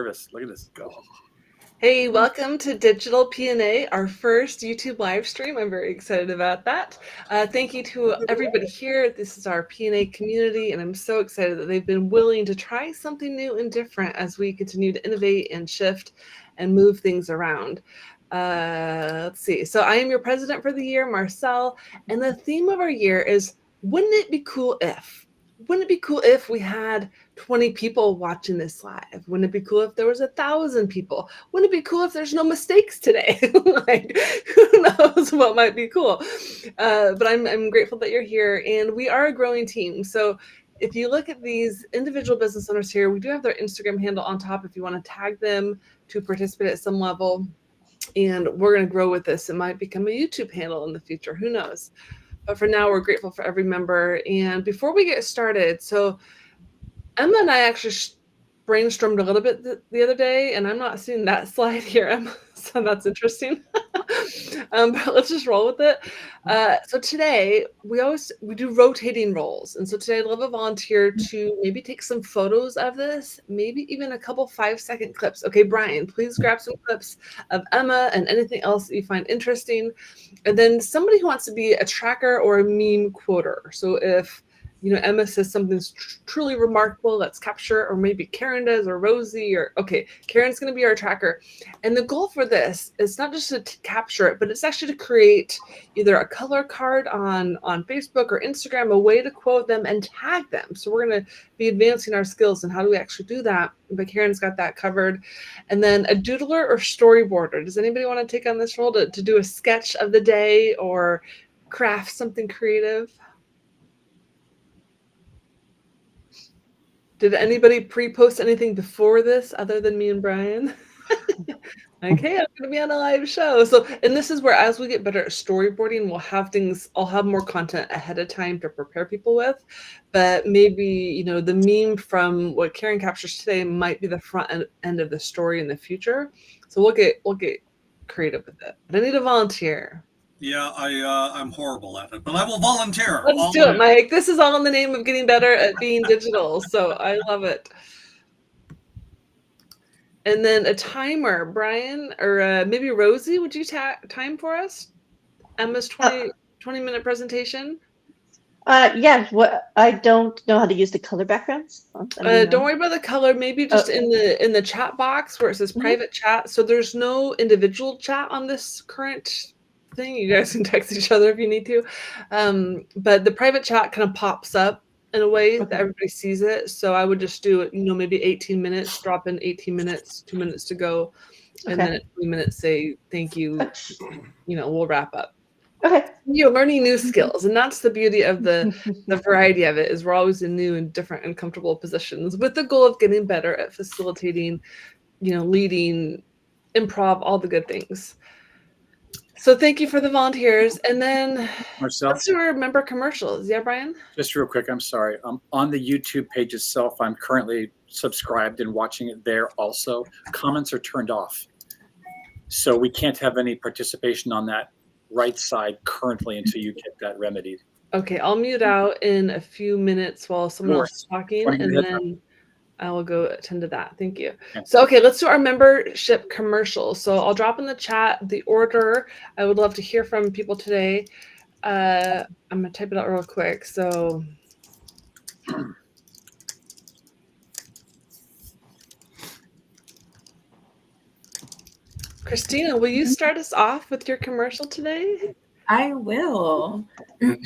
nervous. Look at this. Go. Hey, welcome to Digital PNA, our first YouTube live stream. I'm very excited about that. Thank you to everybody here. This is our PNA community, and I'm so excited that they've been willing to try something new and different as we continue to innovate and shift and move things around. Let's see. So I am your president for the year, Marcel, and the theme of our year is, wouldn't it be cool if? Wouldn't it be cool if we had 20 people watching this live? Wouldn't it be cool if there was 1,000 people? Wouldn't it be cool if there's no mistakes today? Like, who knows what might be cool? But I'm grateful that you're here, and we are a growing team. So if you look at these individual business owners here, we do have their Instagram handle on top if you want to tag them to participate at some level. And we're going to grow with this. It might become a YouTube handle in the future. Who knows? But for now, we're grateful for every member. And before we get started, so Emma and I actually brainstormed a little bit the other day, and I'm not seeing that slide here, Emma, so that's interesting. But let's just roll with it. So today, we do rotating roles. And so today I'd love a volunteer to maybe take some photos of this, maybe even a couple 5-second clips. Okay, Brian, please grab some clips of Emma and anything else that you find interesting. And then somebody who wants to be a tracker or a meme quoter. So if Emma says something's truly remarkable, let's capture, or maybe Karen does, or Rosie, okay, Karen's going to be our tracker. And the goal for this is not just to capture it, but it's actually to create either a color card on Facebook or Instagram, a way to quote them and tag them. So we're going to be advancing our skills and how do we actually do that. But Karen's got that covered. And then a doodler or storyboarder. Does anybody want to take on this role to do a sketch of the day or craft something creative? Did anybody pre-post anything before this other than me and Brian? Okay, I'm going to be on a live show. So, and this is where, as we get better at storyboarding, I'll have more content ahead of time to prepare people with. But maybe, the meme from what Karen captures today might be the front end of the story in the future. So we'll get creative with it. But I need a volunteer. Yeah, I'm horrible at it, but I will volunteer. Let's do it, Mike. This is all in the name of getting better at being digital, so I love it. And then a timer, Brian, or maybe Rosie, would you time for us? Emma's 20-minute presentation? Yeah, I don't know how to use the color backgrounds. Don't worry about the color. Maybe just in the chat box where it says private chat. So there's no individual chat on this current thing. You guys can text each other if you need to. But the private chat kind of pops up in a way that everybody sees it. So I would just do it, maybe 18 minutes, drop in 18 minutes, 2 minutes to go. And then at 3 minutes say, thank you. We'll wrap up. Okay. You're learning new skills, and that's the beauty of the variety of it, is we're always in new and different and comfortable positions with the goal of getting better at facilitating, leading, improv, all the good things. So thank you for the volunteers. And then Marcel, let's do our member commercials. Yeah, Brian? Just real quick, I'm sorry. On the YouTube page itself, I'm currently subscribed and watching it there also. Comments are turned off. So we can't have any participation on that right side currently until you get that remedied. Okay, I'll mute out in a few minutes while someone else is talking, and then I will go attend to that. Thank you. Okay. So, let's do our membership commercial. So I'll drop in the chat the order. I would love to hear from people today. I'm going to type it out real quick. So Christina, will you start us off with your commercial today? I will.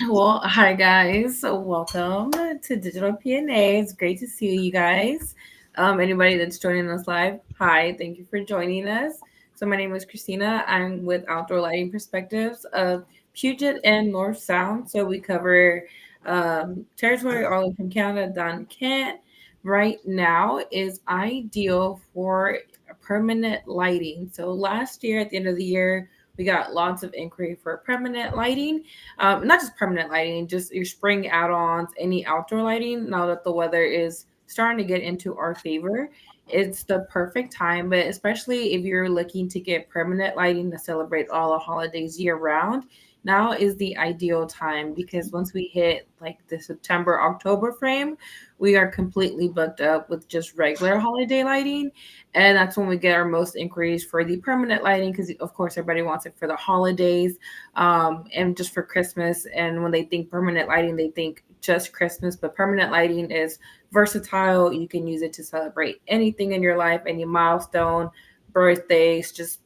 Well, hi guys. Welcome to Digital PNA. It's great to see you guys. Anybody that's joining us live, hi, thank you for joining us. So my name is Christina. I'm with Outdoor Lighting Perspectives of Puget and North Sound. So we cover territory all from Canada down to Kent. Right now is ideal for permanent lighting. So last year, at the end of the year, we got lots of inquiry for permanent lighting, not just permanent lighting, just your spring add-ons, any outdoor lighting. Now that the weather is starting to get into our favor, it's the perfect time, but especially if you're looking to get permanent lighting to celebrate all the holidays year round, now is the ideal time, because once we hit like the September, October frame, we are completely booked up with just regular holiday lighting. And that's when we get our most inquiries for the permanent lighting, because of course everybody wants it for the holidays, and just for Christmas. And when they think permanent lighting, they think just Christmas, but permanent lighting is versatile. You can use it to celebrate anything in your life, any milestone, birthdays, just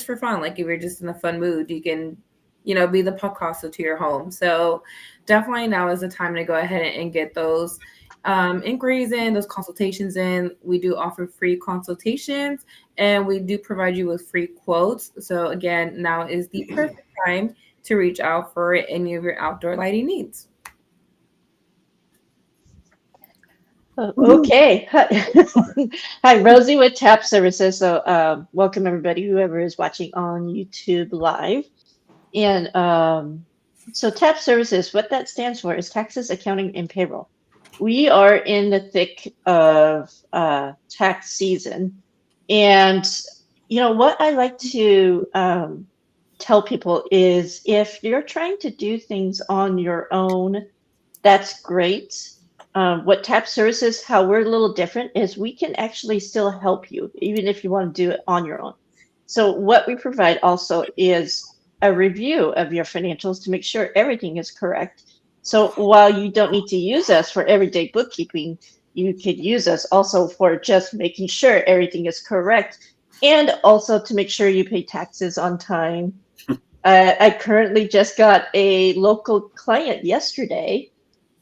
for fun. Like if you're just in a fun mood, you can, be the Picasso to your home. So definitely now is the time to go ahead and get those inquiries in, those consultations in. We do offer free consultations, and we do provide you with free quotes. So again, now is the perfect time to reach out for any of your outdoor lighting needs. Okay. Hi, Rosie with TAP Services. So welcome everybody, whoever is watching on YouTube Live. And so TAP Services, what that stands for is Taxes, Accounting, and Payroll. We are in the thick of tax season. And, what I like to tell people is if you're trying to do things on your own, that's great. What TAP Services, how we're a little different is we can actually still help you, even if you want to do it on your own. So what we provide also is a review of your financials to make sure everything is correct. So while you don't need to use us for everyday bookkeeping, you could use us also for just making sure everything is correct, and also to make sure you pay taxes on time. I currently just got a local client yesterday,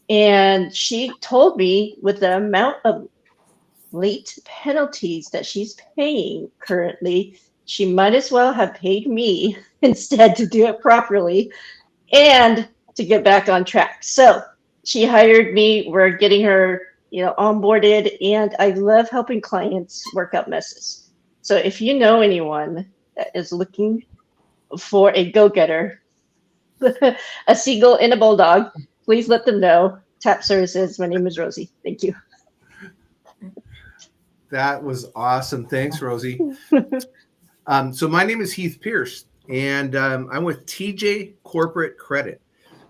and she told me with the amount of late penalties that she's paying currently, she might as well have paid me instead to do it properly and to get back on track. So she hired me. We're getting her, onboarded, and I love helping clients work out messes. So if you know anyone that is looking for a go-getter, a seagull and a bulldog, please let them know. TAP Services. My name is Rosie. Thank you. That was awesome. Thanks, Rosie. So my name is Heath Pierce, and I'm with TJ Corporate Credit.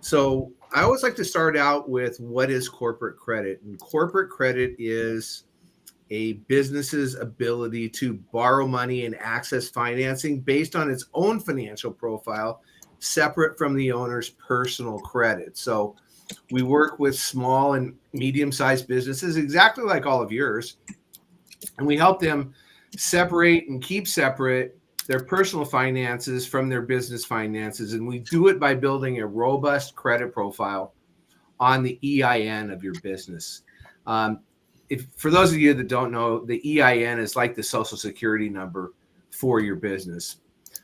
So I always like to start out with what is corporate credit. And corporate credit is a business's ability to borrow money and access financing based on its own financial profile, separate from the owner's personal credit. So we work with small and medium-sized businesses, exactly like all of yours, and we help them separate and keep separate their personal finances from their business finances. And we do it by building a robust credit profile on the EIN of your business. For those of you that don't know, the EIN is like the Social Security number for your business.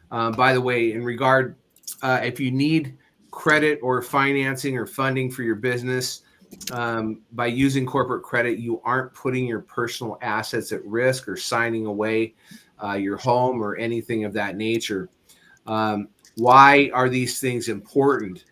By the way, in regard, if you need credit or financing or funding for your business, by using corporate credit, you aren't putting your personal assets at risk or signing away your home or anything of that nature. Why are these things important?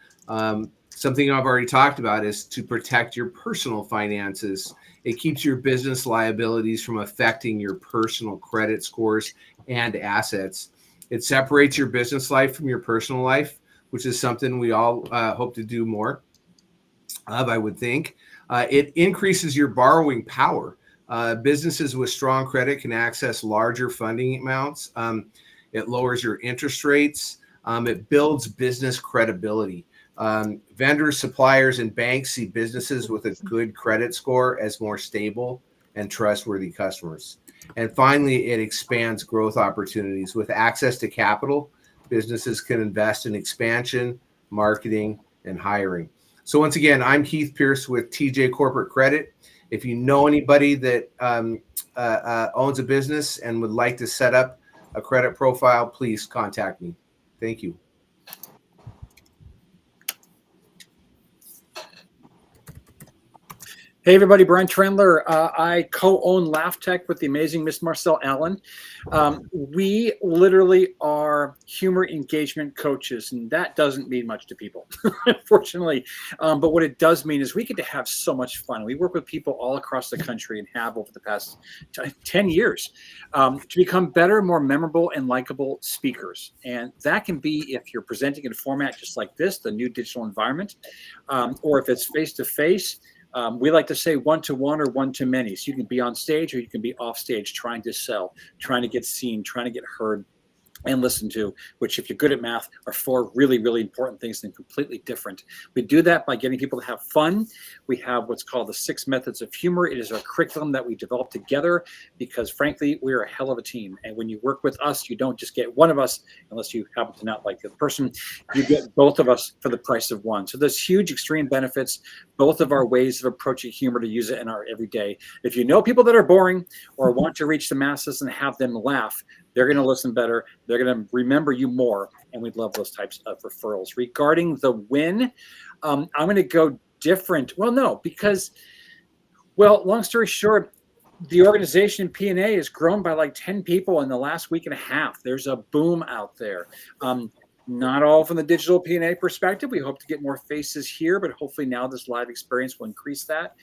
Something I've already talked about is to protect your personal finances. It keeps your business liabilities from affecting your personal credit scores and assets. It separates your business life from your personal life, which is something we all hope to do more of, I would think. It increases your borrowing power. Businesses with strong credit can access larger funding amounts. It lowers your interest rates. It builds business credibility. Vendors, suppliers, and banks see businesses with a good credit score as more stable and trustworthy customers. And finally, it expands growth opportunities. With access to capital, businesses can invest in expansion, marketing, and hiring. So once again, I'm Heath Pierce with TJ Corporate Credit. If you know anybody that owns a business and would like to set up a credit profile, please contact me. Thank you. Hey everybody, Brian Trendler. I co-own Laugh Tech with the amazing Miss Marcel Allen. We literally are humor engagement coaches, and that doesn't mean much to people, unfortunately. But what it does mean is we get to have so much fun. We work with people all across the country and have over the past 10 years to become better, more memorable, and likable speakers. And that can be if you're presenting in a format just like this, the new digital environment, or if it's face-to-face. We like to say one-to-one or one-to-many. So you can be on stage or you can be off stage trying to sell, trying to get seen, trying to get heard and listened to, which if you're good at math are four really, really important things and completely different. We do that by getting people to have fun. We have what's called the 6 methods of humor. It is our curriculum that we developed together because frankly, we're a hell of a team. And when you work with us, you don't just get one of us, unless you happen to not like the other person, you get both of us for the price of one. So there's huge extreme benefits, both of our ways of approaching humor to use it in our everyday. If you know people that are boring or want to reach the masses and have them laugh, they're going to listen better. They're going to remember you more. And we'd love those types of referrals. Regarding the win, I'm going to go different. Well, no, because, well, long story short, the organization PNA has grown by like 10 people in the last week and a half. There's a boom out there. Not all from the digital PNA perspective. We hope to get more faces here, but hopefully now this live experience will increase that.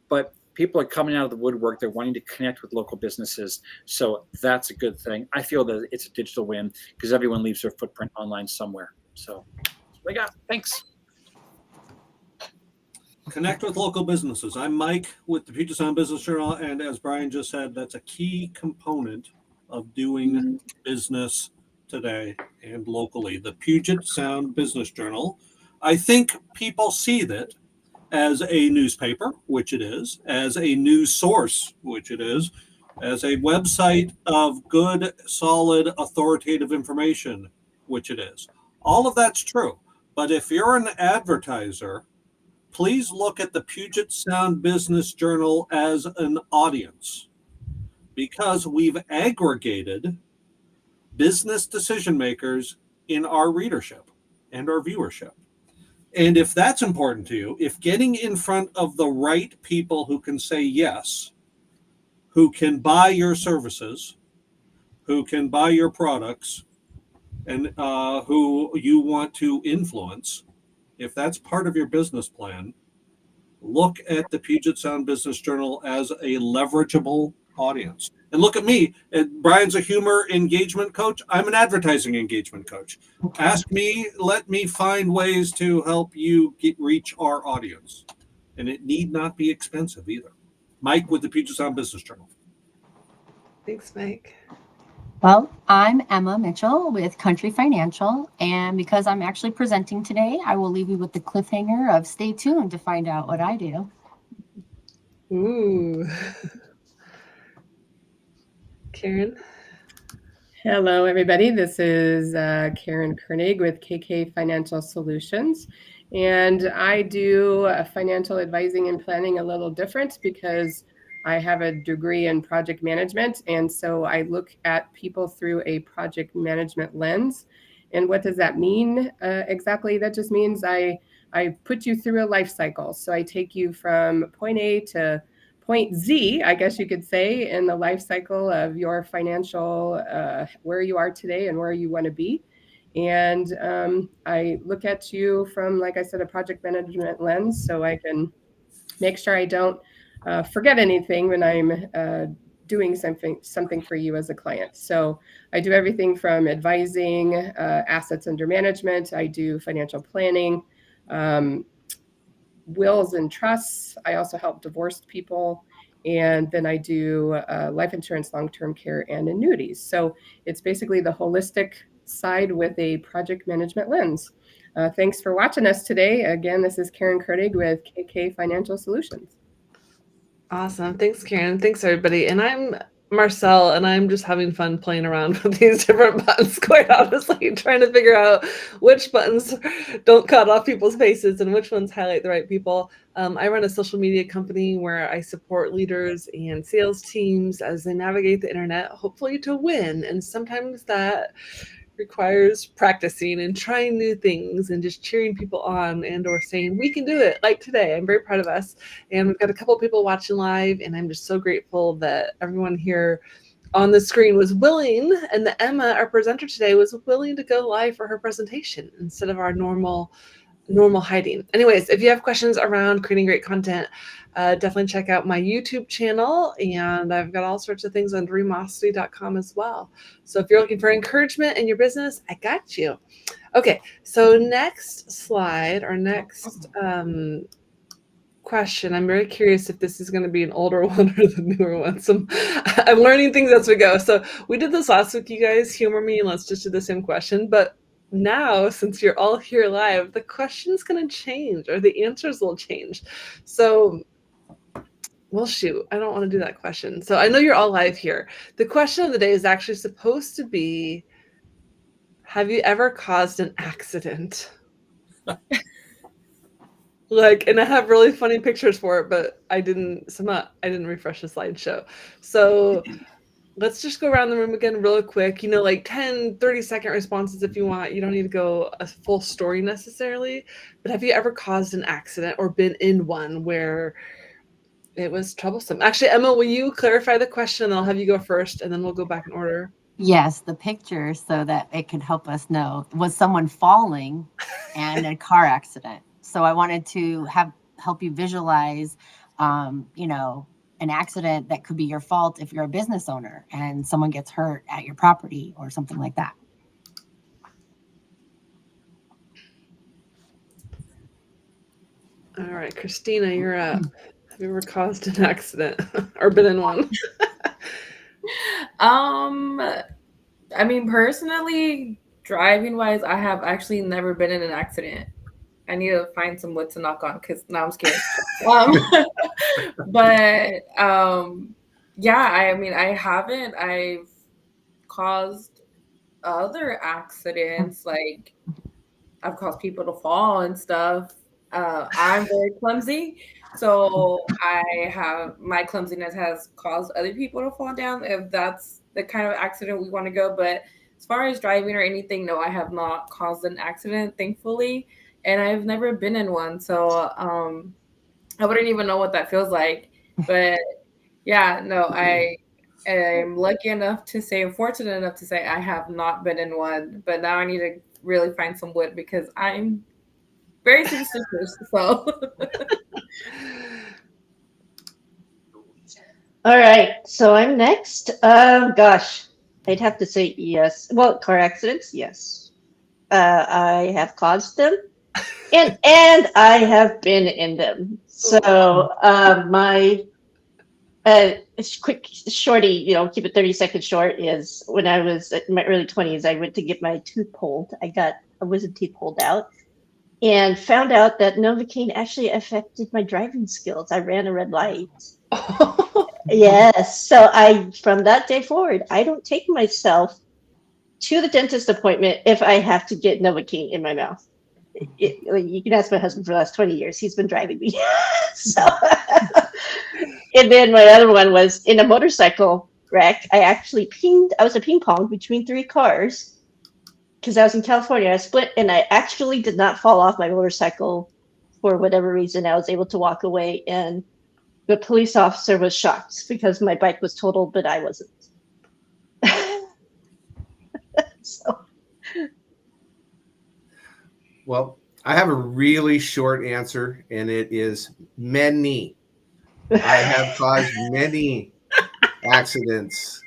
But people are coming out of the woodwork. They're wanting to connect with local businesses. So that's a good thing. I feel that it's a digital win because everyone leaves their footprint online somewhere. So that's what I got. Thanks. Connect with local businesses. I'm Mike with the Puget Sound Business Journal. And as Brian just said, that's a key component of doing business today and locally. The Puget Sound Business Journal. I think people see that as a newspaper, which it is, as a news source, which it is, as a website of good, solid, authoritative information, which it is. All of that's true. But if you're an advertiser, please look at the Puget Sound Business Journal as an audience because we've aggregated business decision makers in our readership and our viewership. And if that's important to you, if getting in front of the right people who can say yes, who can buy your services, who can buy your products, and who you want to influence, if that's part of your business plan, look at the Puget Sound Business Journal as a leverageable audience. And look at me. Brian's a humor engagement coach. I'm an advertising engagement coach. Ask me, let me find ways to help you reach our audience. And it need not be expensive either. Mike with the Puget Sound Business Journal. Thanks, Mike. Well, I'm Emma Mitchell with Country Financial, and because I'm actually presenting today, I will leave you with the cliffhanger of stay tuned to find out what I do. Ooh. Karen? Hello, everybody. This is Karen Koenig with KK Financial Solutions. And I do financial advising and planning a little different because I have a degree in project management. And so I look at people through a project management lens. And what does that mean exactly? That just means I put you through a life cycle. So I take you from point A to point Z, I guess you could say, in the life cycle of your financial, where you are today and where you want to be. And I look at you from, like I said, a project management lens, so I can make sure I don't forget anything when I'm doing something for you as a client. So I do everything from advising, assets under management. I do financial planning, wills and trusts. I also help divorced people. And then I do life insurance, long-term care, and annuities. So it's basically the holistic side with a project management lens. Thanks for watching us today. Again, this is Karen Koenig with KK Financial Solutions. Awesome. Thanks, Karen. Thanks, everybody. And I'm Marcel, and I'm just having fun playing around with these different buttons, quite honestly, trying to figure out which buttons don't cut off people's faces and which ones highlight the right people. I run a social media company where I support leaders and sales teams as they navigate the internet, hopefully to win. And sometimes that requires practicing and trying new things and just cheering people on and or saying we can do it. Like today, I'm very proud of us, and we've got a couple people watching live, and I'm just so grateful that everyone here on the screen was willing, and that Emma, our presenter today, was willing to go live for her presentation instead of our normal hiding. Anyways, if you have questions around creating great content, definitely check out my YouTube channel, and I've got all sorts of things on dreamosity.com as well. So if you're looking for encouragement in your business, I got you. Okay, so next slide, or next question. I'm very curious if this is going to be an older one or the newer one. So I'm learning things as we go. So we did this last week, you guys. Humor me and let's just do the same question. But now, since you're all here live, the question's going to change, or the answers will change. So, well, shoot, I don't want to do that question. So I know you're all live here. The question of the day is actually supposed to be, have you ever caused an accident? Like, and I have really funny pictures for it, but I didn't refresh the slideshow. So let's just go around the room again real quick, like 10, 30-second responses if you want. You don't need to go a full story necessarily, but have you ever caused an accident or been in one where it was troublesome? Actually, Emma, will you clarify the question, and I'll have you go first, and then we'll go back in order. Yes, the picture, so that it could help us know, was someone falling and a car accident. So I wanted to help you visualize, an accident that could be your fault if you're a business owner and someone gets hurt at your property or something like that. All right, Christina, you're up. Have you ever caused an accident or been in one? I mean, personally, driving wise, I have actually never been in an accident. I need to find some wood to knock on, because now I'm scared. Yeah, I mean, I haven't. I've caused other accidents, like I've caused people to fall and stuff. I'm very clumsy, so my clumsiness has caused other people to fall down, if that's the kind of accident we want to go. But as far as driving or anything, no, I have not caused an accident, thankfully, and I've never been in one. So I wouldn't even know what that feels like. But yeah, no, I am lucky enough to say, fortunate enough to say I have not been in one. But now I need to really find some wood, because I'm very superstitious. So All right, so I'm next. Gosh, I'd have to say yes. Well, car accidents, yes. I have caused them, and I have been in them. So my quick shorty, keep it 30 seconds short, is when I was in my early 20s, I went to get my tooth pulled. I got a wisdom teeth pulled out, and found out that Novocaine actually affected my driving skills. I ran a red light. Yes. So from that day forward, I don't take myself to the dentist appointment if I have to get Novocaine in my mouth. You can ask my husband for the last 20 years. He's been driving me. So, and then my other one was in a motorcycle wreck. I was a ping pong between 3 cars, because I was in California. I split, and I actually did not fall off my motorcycle for whatever reason. I was able to walk away, and the police officer was shocked because my bike was totaled, but I wasn't. So. Well, I have a really short answer, and it is many. I have caused many accidents.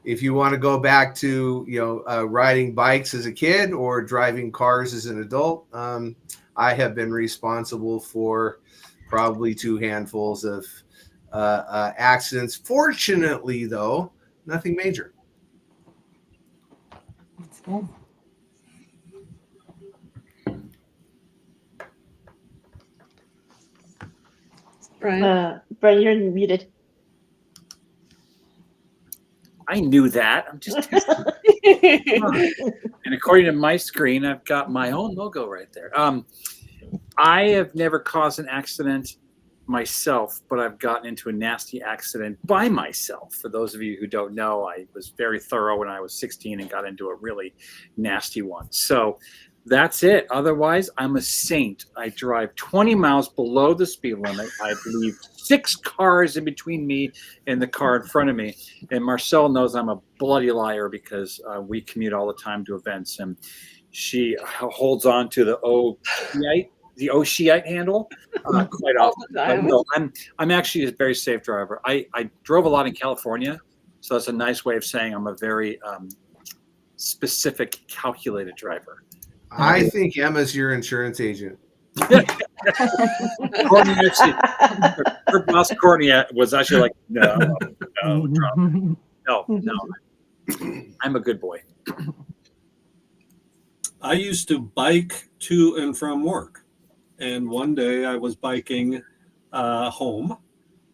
If you want to go back to riding bikes as a kid or driving cars as an adult, I have been responsible for probably 2 handfuls of accidents. Fortunately, though, nothing major. That's good. Brian? Brian, you're muted. I knew that. I'm just testing. And according to my screen, I've got my own logo right there. I have never caused an accident. myself, but I've gotten into a nasty accident by myself. For those of you who don't know, I was very thorough when I was 16 and got into a really nasty one. So that's it. Otherwise, I'm a saint. I drive 20 miles below the speed limit. I leave 6 cars in between me and the car in front of me. And Marcel knows I'm a bloody liar because we commute all the time to events, and she holds on to the Oceite handle quite All often. the But time. no, I'm actually a very safe driver. I drove a lot in California, so that's a nice way of saying I'm a very specific, calculated driver. I think Emma's your insurance agent. Courtney actually, her boss Courtney was actually like, no, drop it. No, I'm a good boy. I used to bike to and from work. And one day I was biking home,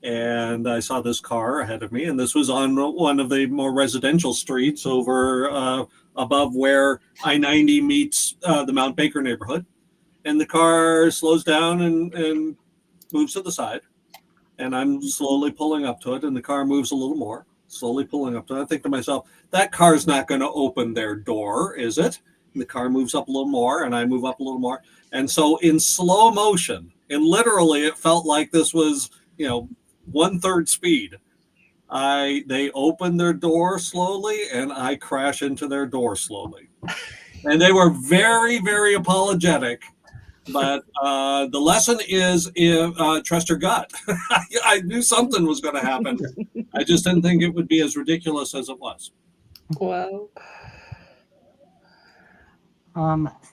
and I saw this car ahead of me. And this was on one of the more residential streets over above where I-90 meets the Mount Baker neighborhood. And the car slows down and moves to the side. And I'm slowly pulling up to it, and the car moves a little more, slowly pulling up to it. I think to myself, that car's not going to open their door, is it? And the car moves up a little more, and I move up a little more. And so in slow motion, and literally it felt like this was, 1/3 speed. They open their door slowly, and I crash into their door slowly. And they were very, very apologetic. But the lesson is trust your gut. I knew something was going to happen. I just didn't think it would be as ridiculous as it was. Wow.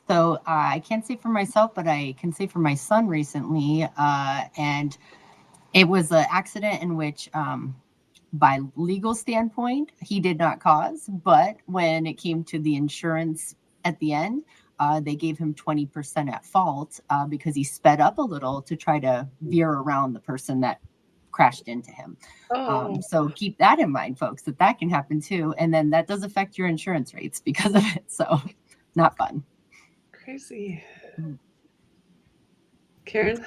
So I can't say for myself, but I can say for my son recently. And it was an accident in which, by legal standpoint, he did not cause. But when it came to the insurance at the end, they gave him 20% at fault because he sped up a little to try to veer around the person that crashed into him. So keep that in mind, folks, that can happen too. And then that does affect your insurance rates because of it. So not fun. Crazy. Karen?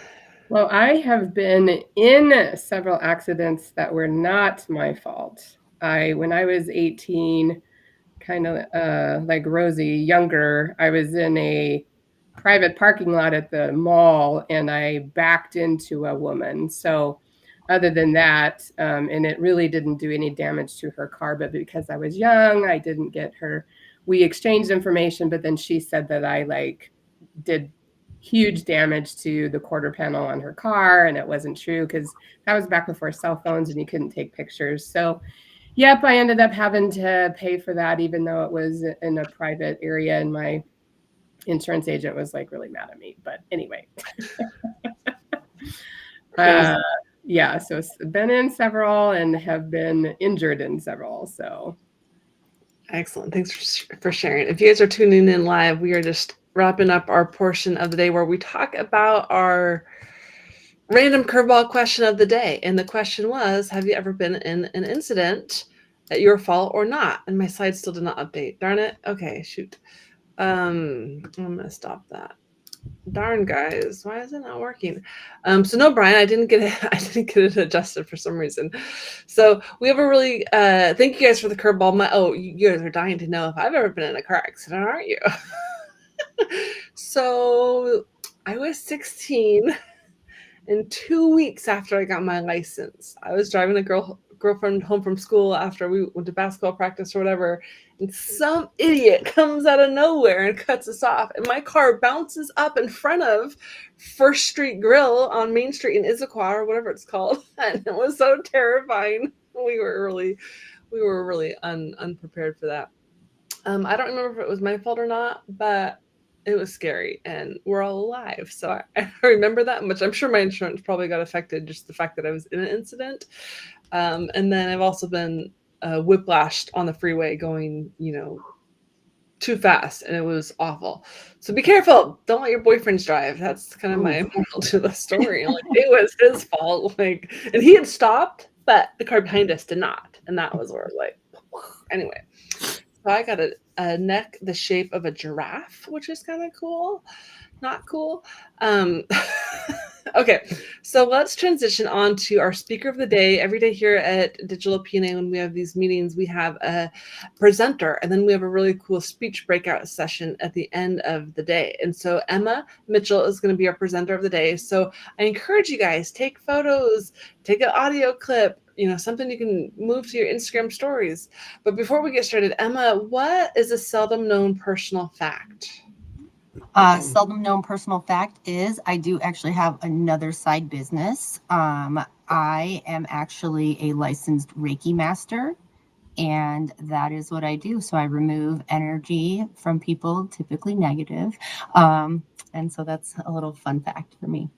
Well, I have been in several accidents that were not my fault. When I was 18, kind of like Rosie, younger, I was in a private parking lot at the mall, and I backed into a woman. So other than that, and it really didn't do any damage to her car, but because I was young, I didn't get her. We exchanged information, but then she said that I did huge damage to the quarter panel on her car, and it wasn't true because that was back before cell phones and you couldn't take pictures. So yep, I ended up having to pay for that, even though it was in a private area, and my insurance agent was really mad at me. But anyway, yeah, so been in several and have been injured in several. So Excellent. Thanks for sharing. If you guys are tuning in live, we are just wrapping up our portion of the day where we talk about our random curveball question of the day. And the question was, have you ever been in an incident at your fault or not? And my slide still did not update. Darn it. Okay, shoot. I'm gonna stop that. Darn, guys, why is it not working? So no, Brian, I didn't get it adjusted for some reason. So we have a really thank you guys for the curveball. You guys are dying to know if I've ever been in a car accident, aren't you? So I was 16, and 2 weeks after I got my license, I was driving a girlfriend home from school after we went to basketball practice or whatever, and some idiot comes out of nowhere and cuts us off, and my car bounces up in front of First Street Grill on Main Street in Issaquah or whatever it's called, and it was so terrifying. We were really unprepared for that. I don't remember if it was my fault or not, but it was scary, and we're all alive. So I remember that much. I'm sure my insurance probably got affected, just the fact that I was in an incident. And then I've also been whiplashed on the freeway going, too fast, and it was awful. So be careful. Don't let your boyfriends drive. That's kind of my moral to the story. It was his fault. And he had stopped, but the car behind us did not. And that was where anyway. So I got a neck the shape of a giraffe, which is kind of cool. Not cool. Okay, so let's transition on to our speaker of the day. Every day here at Digital PNA, when we have these meetings, we have a presenter, and then we have a really cool speech breakout session at the end of the day. And so Emma Mitchell is going to be our presenter of the day. So I encourage you guys, take photos, take an audio clip, something you can move to your Instagram stories. But before we get started, Emma, what is a seldom known personal fact? Seldom known personal fact is I do actually have another side business. I am actually a licensed Reiki master, and that is what I do. So I remove energy from people, typically negative. And so that's a little fun fact for me.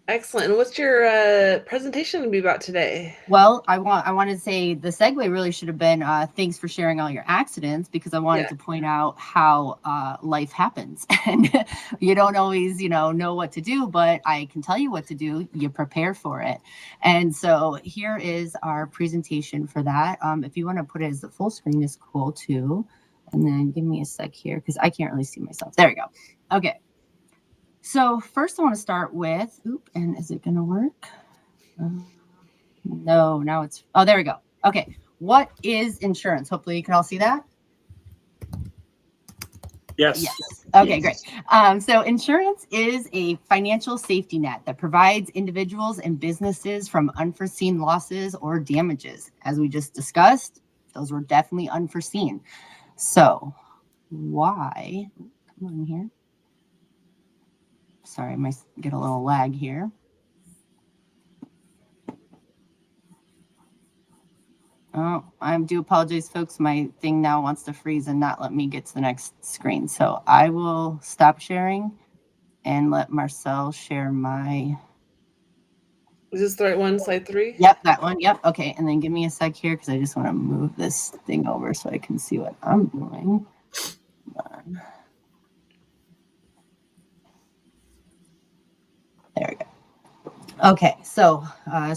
Excellent. And what's your presentation going to be about today? Well, I want to say the segue really should have been thanks for sharing all your accidents, because I wanted to point out how life happens and you don't always, know what to do, but I can tell you what to do. You prepare for it. And so here is our presentation for that. If you want to put it as the full screen is cool too. And then give me a sec here because I can't really see myself. There we go. Okay. So first I want to start with, and is it going to work? No, now it's, oh, there we go. Okay. What is insurance? Hopefully you can all see that. Yes. Okay, great. So insurance is a financial safety net that provides individuals and businesses from unforeseen losses or damages. As we just discussed, those were definitely unforeseen. So why, come on here. Sorry, I might get a little lag here. Oh, I do apologize, folks. My thing now wants to freeze and not let me get to the next screen. So I will stop sharing and let Marcel share my. Is this the right one, slide 3? Yep, that one. Yep. Okay. And then give me a sec here because I just want to move this thing over so I can see what I'm doing. Hold on. There we go. Okay. So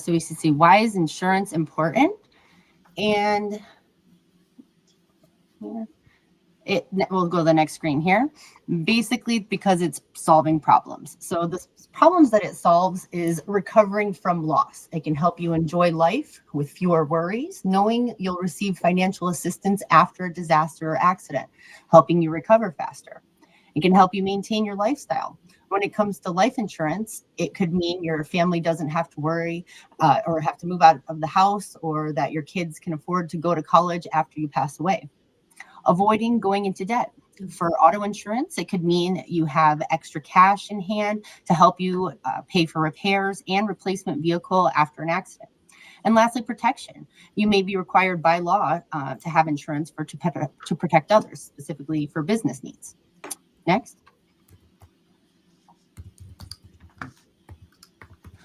we see why is insurance important? And we'll go to the next screen here. Basically, because it's solving problems. So the problems that it solves is recovering from loss. It can help you enjoy life with fewer worries, knowing you'll receive financial assistance after a disaster or accident, helping you recover faster. It can help you maintain your lifestyle. When it comes to life insurance, it could mean your family doesn't have to worry or have to move out of the house, or that your kids can afford to go to college after you pass away. Avoiding going into debt. For auto insurance, it could mean you have extra cash in hand to help you pay for repairs and replacement vehicle after an accident. And lastly, protection. You may be required by law to have insurance to protect others, specifically for business needs. Next.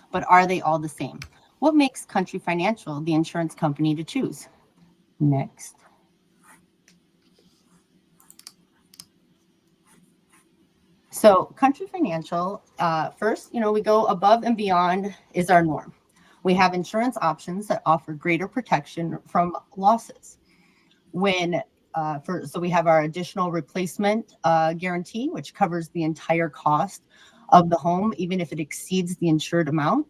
But are they all the same? What makes Country Financial the insurance company to choose? Next. So Country Financial, first, we go above and beyond is our norm. We have insurance options that offer greater protection from losses. So we have our additional replacement guarantee, which covers the entire cost of the home, even if it exceeds the insured amount.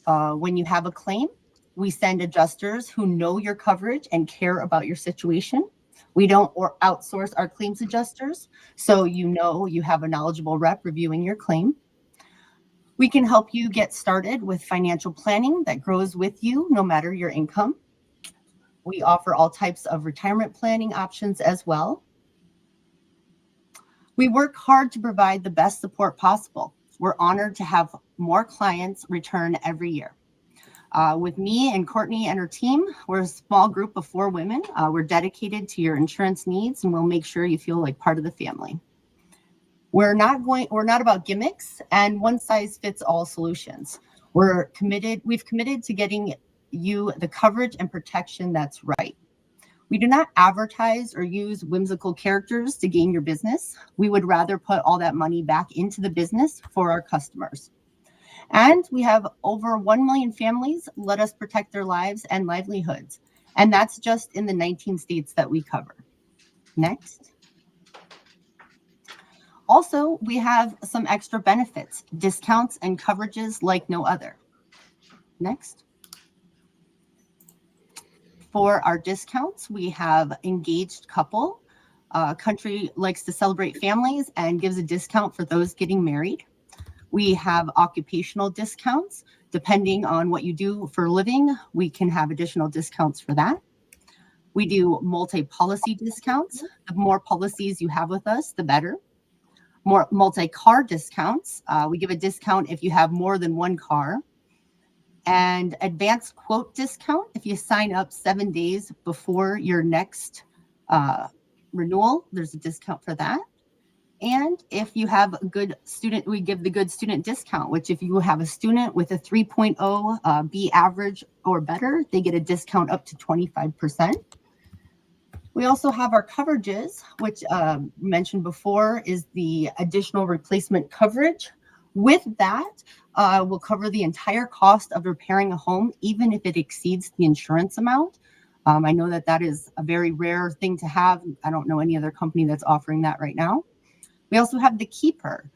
When you have a claim, we send adjusters who know your coverage and care about your situation. We don't outsource our claims adjusters, so you have a knowledgeable rep reviewing your claim. We can help you get started with financial planning that grows with you no matter your income. We offer all types of retirement planning options as well. We work hard to provide the best support possible. We're honored to have more clients return every year. With me and Courtney and her team, we're a small group of 4 women. We're dedicated to your insurance needs, and we'll make sure you feel like part of the family. We're not about gimmicks and one size fits all solutions. We've committed to getting you the coverage and protection that's right. We do not advertise or use whimsical characters to gain your business. We would rather put all that money back into the business for our customers. And we have over 1 million families let us protect their lives and livelihoods. And that's just in the 19 states that we cover. Next. Also, we have some extra benefits, discounts and coverages like no other. Next. For our discounts, we have engaged couple. Country likes to celebrate families and gives a discount for those getting married. We have occupational discounts. Depending on what you do for a living, we can have additional discounts for that. We do multi-policy discounts. The more policies you have with us, the better. More multi-car discounts. We give a discount if you have more than one car. And advanced quote discount if you sign up 7 days before your next renewal, there's a discount for that. And if you have a good student, we give the good student discount, which if you have a student with a 3.0 B average or better, they get a discount up to 25%. We also have our coverages, which mentioned before is the additional replacement coverage. With that, we'll cover the entire cost of repairing a home, even if it exceeds the insurance amount. I know that that is a very rare thing to have. I don't know any other company that's offering that right now. We also have the Keeper,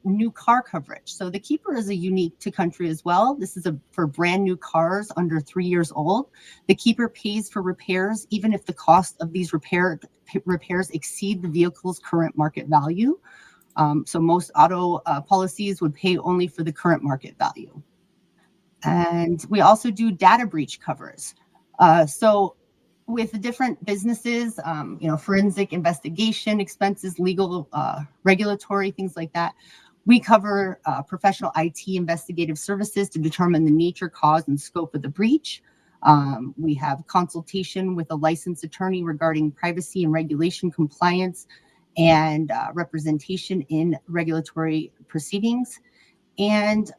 new car coverage. So the Keeper is a unique to country as well. This is for brand new cars under 3 years old. The Keeper pays for repairs, even if the cost of these repairs exceed the vehicle's current market value. So most auto policies would pay only for the current market value. And we also do data breach covers. So with the different businesses, forensic investigation expenses, legal, regulatory, things like that, we cover professional IT investigative services to determine the nature, cause, and scope of the breach. We have consultation with a licensed attorney regarding privacy and regulation compliance and representation in regulatory proceedings, and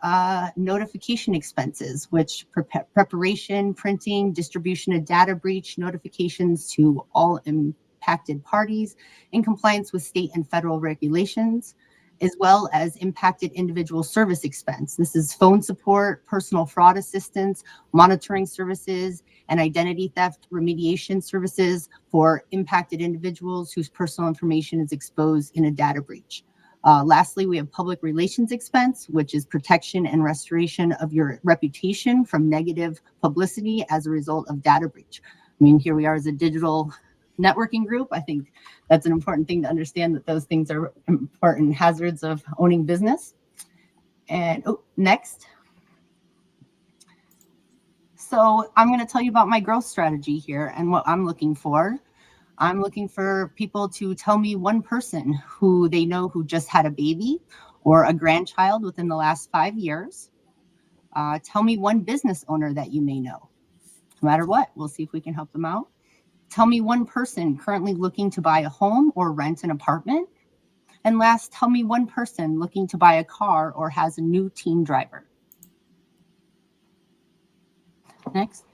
notification expenses, which preparation, printing, distribution of data breach notifications to all impacted parties in compliance with state and federal regulations, as well as impacted individual service expense. This is phone support, personal fraud assistance, monitoring services, and identity theft remediation services for impacted individuals whose personal information is exposed in a data breach. Lastly, we have public relations expense, which is protection and restoration of your reputation from negative publicity as a result of data breach. I mean, here we are as a digital networking group. I think that's an important thing to understand, that those things are important hazards of owning business. And next. So I'm going to tell you about my growth strategy here and what I'm looking for. I'm looking for people to tell me one person who they know who just had a baby or a grandchild within the last 5 years. Tell me one business owner that you may know. No matter what, we'll see if we can help them out. Tell me one person currently looking to buy a home or rent an apartment. And last, tell me one person looking to buy a car or has a new teen driver. Next.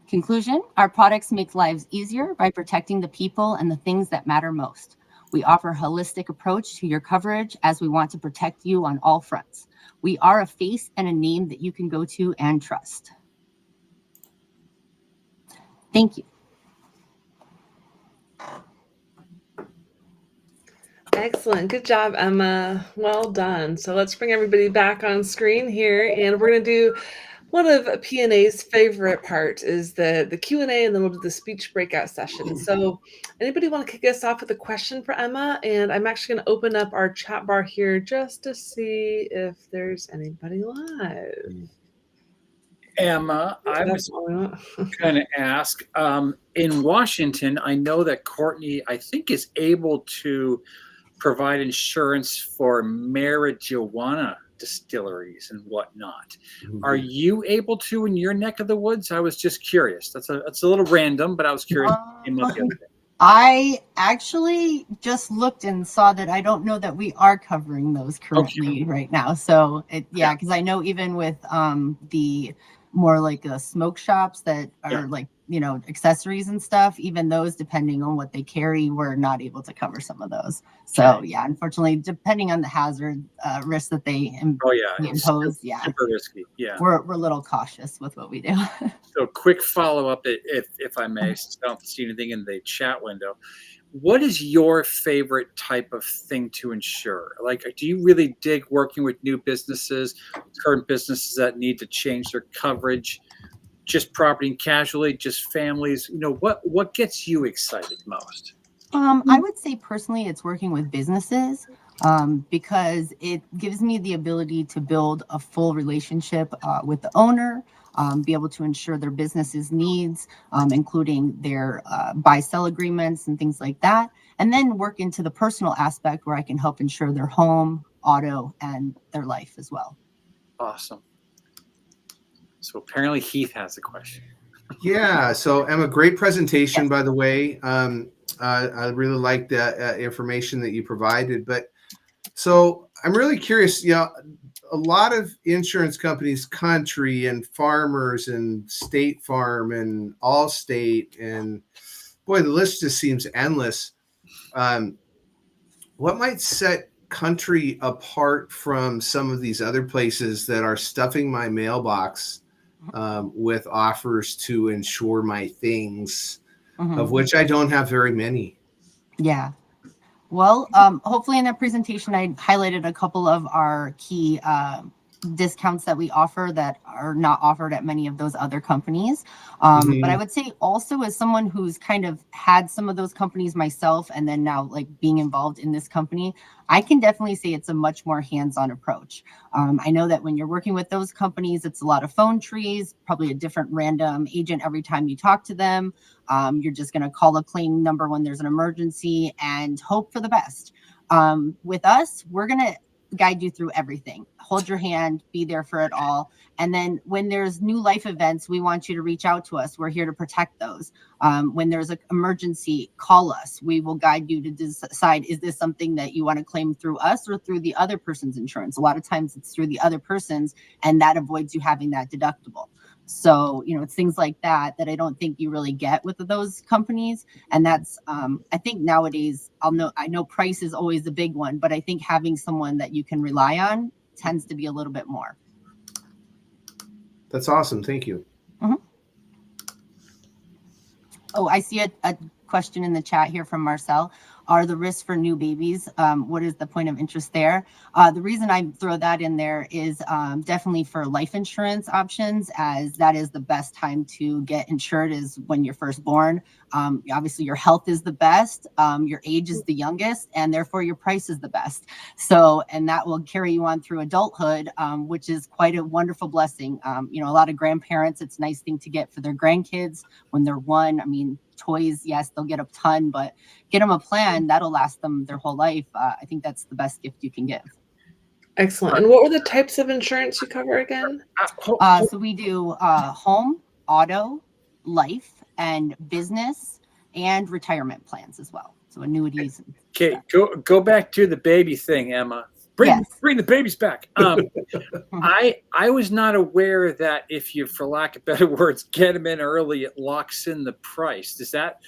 Conclusion, our products make lives easier by protecting the people and the things that matter most. We offer a holistic approach to your coverage as we want to protect you on all fronts. We are a face and a name that you can go to and trust. Thank you. Excellent. Good job, Emma. Well done. So let's bring everybody back on screen here, and we're going to do one of PNA's favorite part is the Q&A, and then we'll do the speech breakout session. So anybody want to kick us off with a question for Emma? And I'm actually going to open up our chat bar here just to see if there's anybody live. Emma, I was going to ask, in Washington, I know that Courtney, I think, is able to provide insurance for marijuana distilleries and whatnot. Mm-hmm. Are you able to in your neck of the woods? I was just curious. That's a little random, but I was curious. I actually just looked and saw that I don't know that we are covering those currently right now. So because I know even with the more like smoke shops that are like, accessories and stuff, even those, depending on what they carry, we're not able to cover some of those. So unfortunately, depending on the hazard risk that they impose, super risky. We're a little cautious with what we do. So quick follow-up, if I may, since I don't see anything in the chat window. what is your favorite type of thing to insure? Like, do you really dig working with new businesses, current businesses that need to change their coverage? Just property and casualty, just families? What gets you excited most? I would say personally, it's working with businesses because it gives me the ability to build a full relationship with the owner, be able to ensure their business's needs, including their buy-sell agreements and things like that, and then work into the personal aspect where I can help insure their home, auto, and their life as well. Awesome. So apparently Heath has a question. Yeah. So Emma, great presentation, Yes. by the way. I really like the information that you provided. But so I'm really curious. A lot of insurance companies, Country and Farmers and State Farm and Allstate, and boy, the list just seems endless. What might set Country apart from some of these other places that are stuffing my mailbox with offers to insure my things, of which I don't have very many? Yeah. Well, hopefully in that presentation, I highlighted a couple of our key discounts that we offer that are not offered at many of those other companies. But I would say also, as someone who's kind of had some of those companies myself, and then now like being involved in this company, I can definitely say it's a much more hands-on approach. I know that when you're working with those companies, it's a lot of phone trees, probably a different random agent every time you talk to them. You're just going to call a claim number when there's an emergency and hope for the best. With us, we're going to guide you through everything, hold your hand, be there for it all. And then when there's new life events, we want you to reach out to us. We're here to protect those. When there's an emergency, call us. We will guide you to decide, is this something that you want to claim through us or through the other person's insurance? A lot of times it's through the other person's, and that avoids you having that deductible. So, it's things like that I don't think you really get with those companies. And that's, I think nowadays, I know price is always the big one, but I think having someone that you can rely on tends to be a little bit more. That's awesome. Thank you. Oh, I see a question in the chat here from Marcel. Are the risks for new babies? What is the point of interest there? The reason I throw that in there is definitely for life insurance options, as that is the best time to get insured is when you're first born. Obviously, your health is the best, your age is the youngest, and therefore your price is the best. So, and that will carry you on through adulthood, which is quite a wonderful blessing. A lot of grandparents, it's a nice thing to get for their grandkids when they're one. I mean, toys, yes, they'll get a ton, but get them a plan that'll last them their whole life. I think that's the best gift you can give. Excellent. And what were the types of insurance you cover again? So we do home, auto, life, and business, and retirement plans as well. So annuities. Okay, go back to the baby thing, Emma. Bring the babies back. I was not aware that if you, for lack of better words, get them in early, it locks in the price. Is that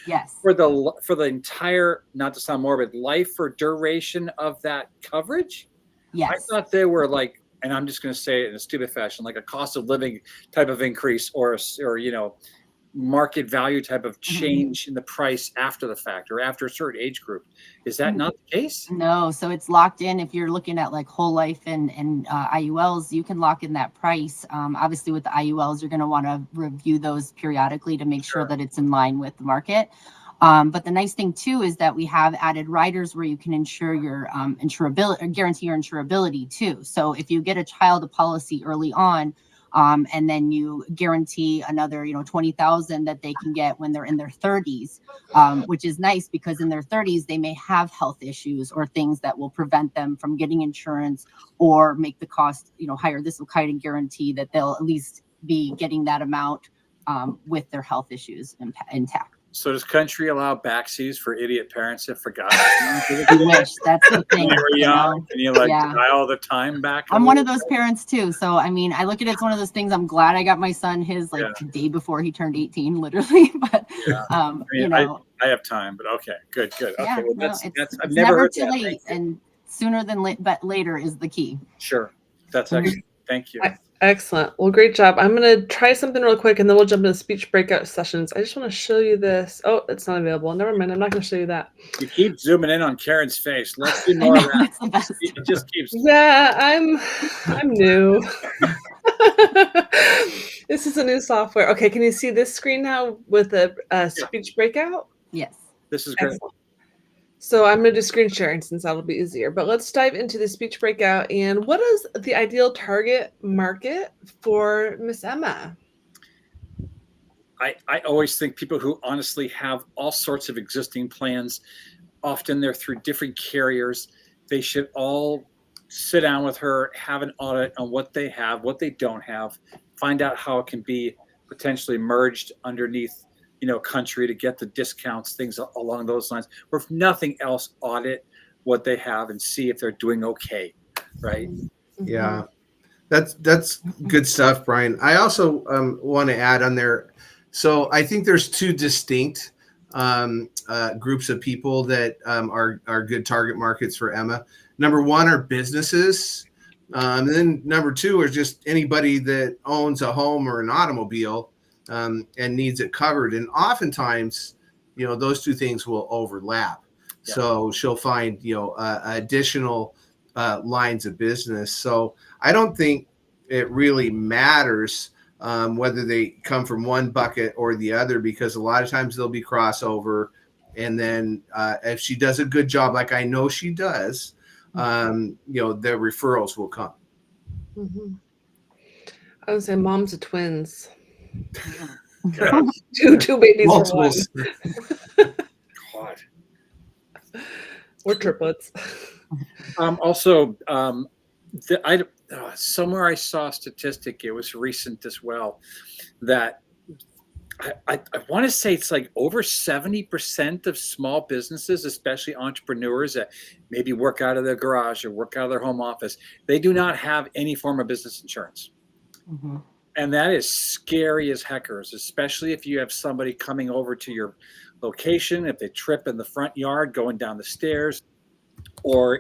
for the entire, not to sound morbid, life or duration of that coverage? Yes. I thought they were like, and I'm just going to say it in a stupid fashion, like a cost of living type of increase or market value type of change in the price after the fact or after a certain age group. Is that not the case? No, so it's locked in. If you're looking at like whole life and IULs, you can lock in that price. Obviously with the IULs, you're going to want to review those periodically to make sure that it's in line with the market. But the nice thing too is that we have added riders where you can insure your insurability, or guarantee your insurability too. So if you get a child a policy early on, and then you guarantee another, $20,000 that they can get when they're in their 30s, which is nice because in their 30s, they may have health issues or things that will prevent them from getting insurance or make the cost, higher. This will kind of guarantee that they'll at least be getting that amount with their health issues intact. So does Country allow backseas for idiot parents that forgot? You wish. That's the thing. When you were young, and you dial the time back. I'm one of those parents too. So I mean, I look at it as one of those things. I'm glad I got my son his the day before he turned 18, literally. But I have time. But okay, good. Okay, yeah, well, that's I've never heard too that. late, and sooner than late, but later is the key. Sure, that's excellent. Thank you. Excellent. Well, great job. I'm going to try something real quick and then we'll jump into speech breakout sessions. I just want to show you this. Oh, it's not available. Never mind. I'm not going to show you that. You keep zooming in on Karen's face. Let's see more of that. It's the best. It just keeps. Yeah, I'm new. This is a new software. Okay, can you see this screen now with the speech breakout? Yes. This is great. Excellent. So I'm going to do screen sharing since that'll be easier. But let's dive into the speech breakout. And what is the ideal target market for Miss Emma? I always think people who honestly have all sorts of existing plans, often they're through different carriers. They should all sit down with her, have an audit on what they have, what they don't have, find out how it can be potentially merged underneath, country to get the discounts, things along those lines. Or if nothing else, audit what they have and see if they're doing okay, right? Yeah, that's good stuff, Brian. I also want to add on there. So I think there's two distinct groups of people that are good target markets for Emma. Number one are businesses. And then number two is just anybody that owns a home or an automobile and needs it covered. And oftentimes, those two things will overlap. Yeah. So she'll find, additional lines of business. So I don't think it really matters whether they come from one bucket or the other, because a lot of times there'll be crossover. And then if she does a good job, like I know she does, the referrals will come. Mm-hmm. I would say moms of twins. two babies Multiples. for one. God. Or triplets. Somewhere I saw a statistic, it was recent as well, that I want to say it's like over 70% of small businesses, especially entrepreneurs that maybe work out of their garage or work out of their home office, they do not have any form of business insurance. Mm-hmm. And that is scary as heckers, especially if you have somebody coming over to your location, if they trip in the front yard, going down the stairs, or,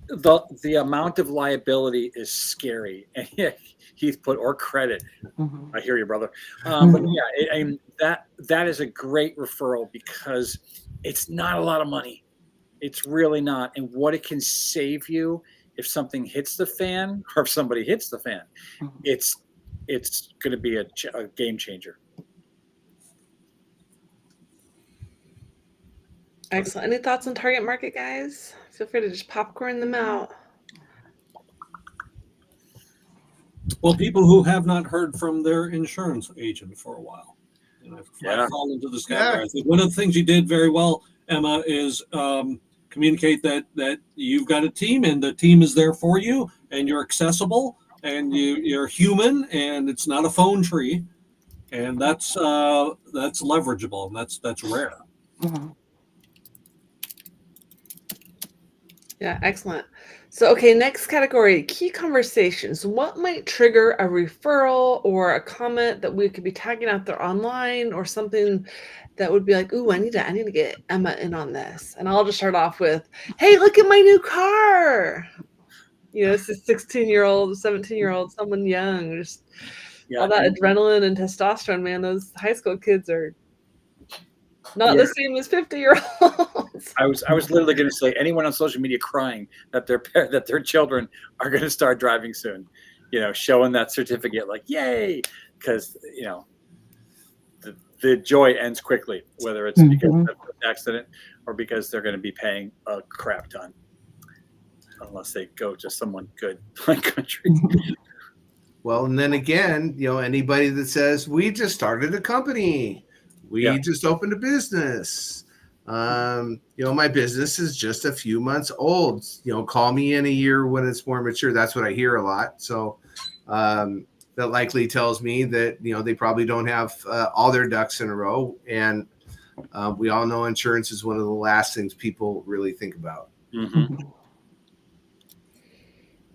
the amount of liability is scary. And Heath put, or credit. Mm-hmm. I hear you, brother. But yeah, that is a great referral because it's not a lot of money. It's really not. And what it can save you if something hits the fan or if somebody hits the fan, mm-hmm. it's going to be a game changer. Excellent. Any thoughts on target market, guys? Feel free to just popcorn them out. Well, people who have not heard from their insurance agent for a while. I fall into this category. I think one of the things you did very well, Emma, is communicate that you've got a team and the team is there for you and you're accessible and you're human and it's not a phone tree, and that's leverageable and that's rare. Mm-hmm. Yeah, excellent. So, okay, next category, key conversations. What might trigger a referral or a comment that we could be tagging out there online, or something that would be like, ooh, I need to get Emma in on this. And I'll just start off with, hey, look at my new car. It's a 16-year-old, 17-year-old, someone young, just all that adrenaline and testosterone, man. Those high school kids are not the same as 50-year-olds. I was literally going to say anyone on social media crying that their children are going to start driving soon, showing that certificate, like yay, because the joy ends quickly, whether it's because of an accident or because they're going to be paying a crap ton, unless they go to someone good like country. Well, and then again, anybody that says we just started a company. We just opened a business. My business is just a few months old. Call me in a year when it's more mature. That's what I hear a lot. So that likely tells me that, they probably don't have all their ducks in a row. And we all know insurance is one of the last things people really think about. Mm-hmm.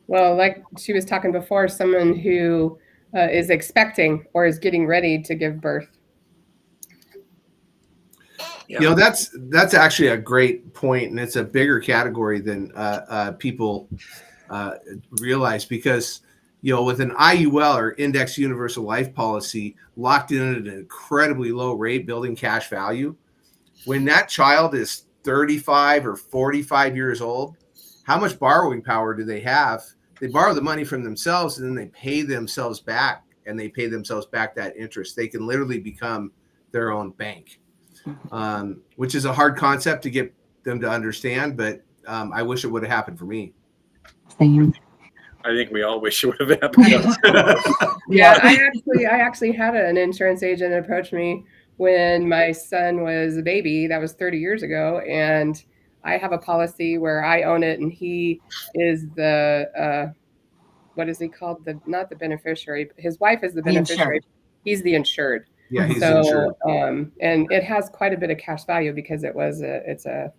Well, like she was talking before, someone who is expecting or is getting ready to give birth. Yeah. That's actually a great point, and it's a bigger category than people realize, because with an IUL or Index Universal Life Policy locked in at an incredibly low rate, building cash value, when that child is 35 or 45 years old, how much borrowing power do they have? They borrow the money from themselves and then they pay themselves back, and they pay themselves back that interest. They can literally become their own bank, which is a hard concept to get them to understand, but I wish it would have happened for me. Same. I think we all wish it would have happened. Yeah, I actually had an insurance agent approach me when my son was a baby. That was 30 years ago, and I have a policy where I own it, and he is the what is he called? Not the beneficiary. His wife is the beneficiary. Insured. He's the insured. Yeah, he's insured. And it has quite a bit of cash value because it's a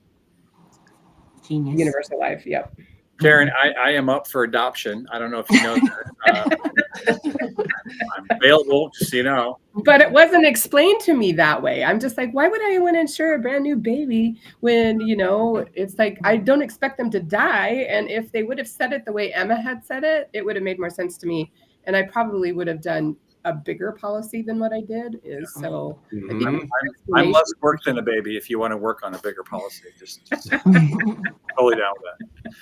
Genius. universal life. Yep. Karen, I am up for adoption. I don't know if you know that. I'm available, just so you know. But it wasn't explained to me that way. I'm just like, why would I want to insure a brand new baby when, it's like, I don't expect them to die. And if they would have said it the way Emma had said it, it would have made more sense to me. And I probably would have done a bigger policy than what I did. So I'm less work than a baby if you want to work on a bigger policy. Just totally down with that.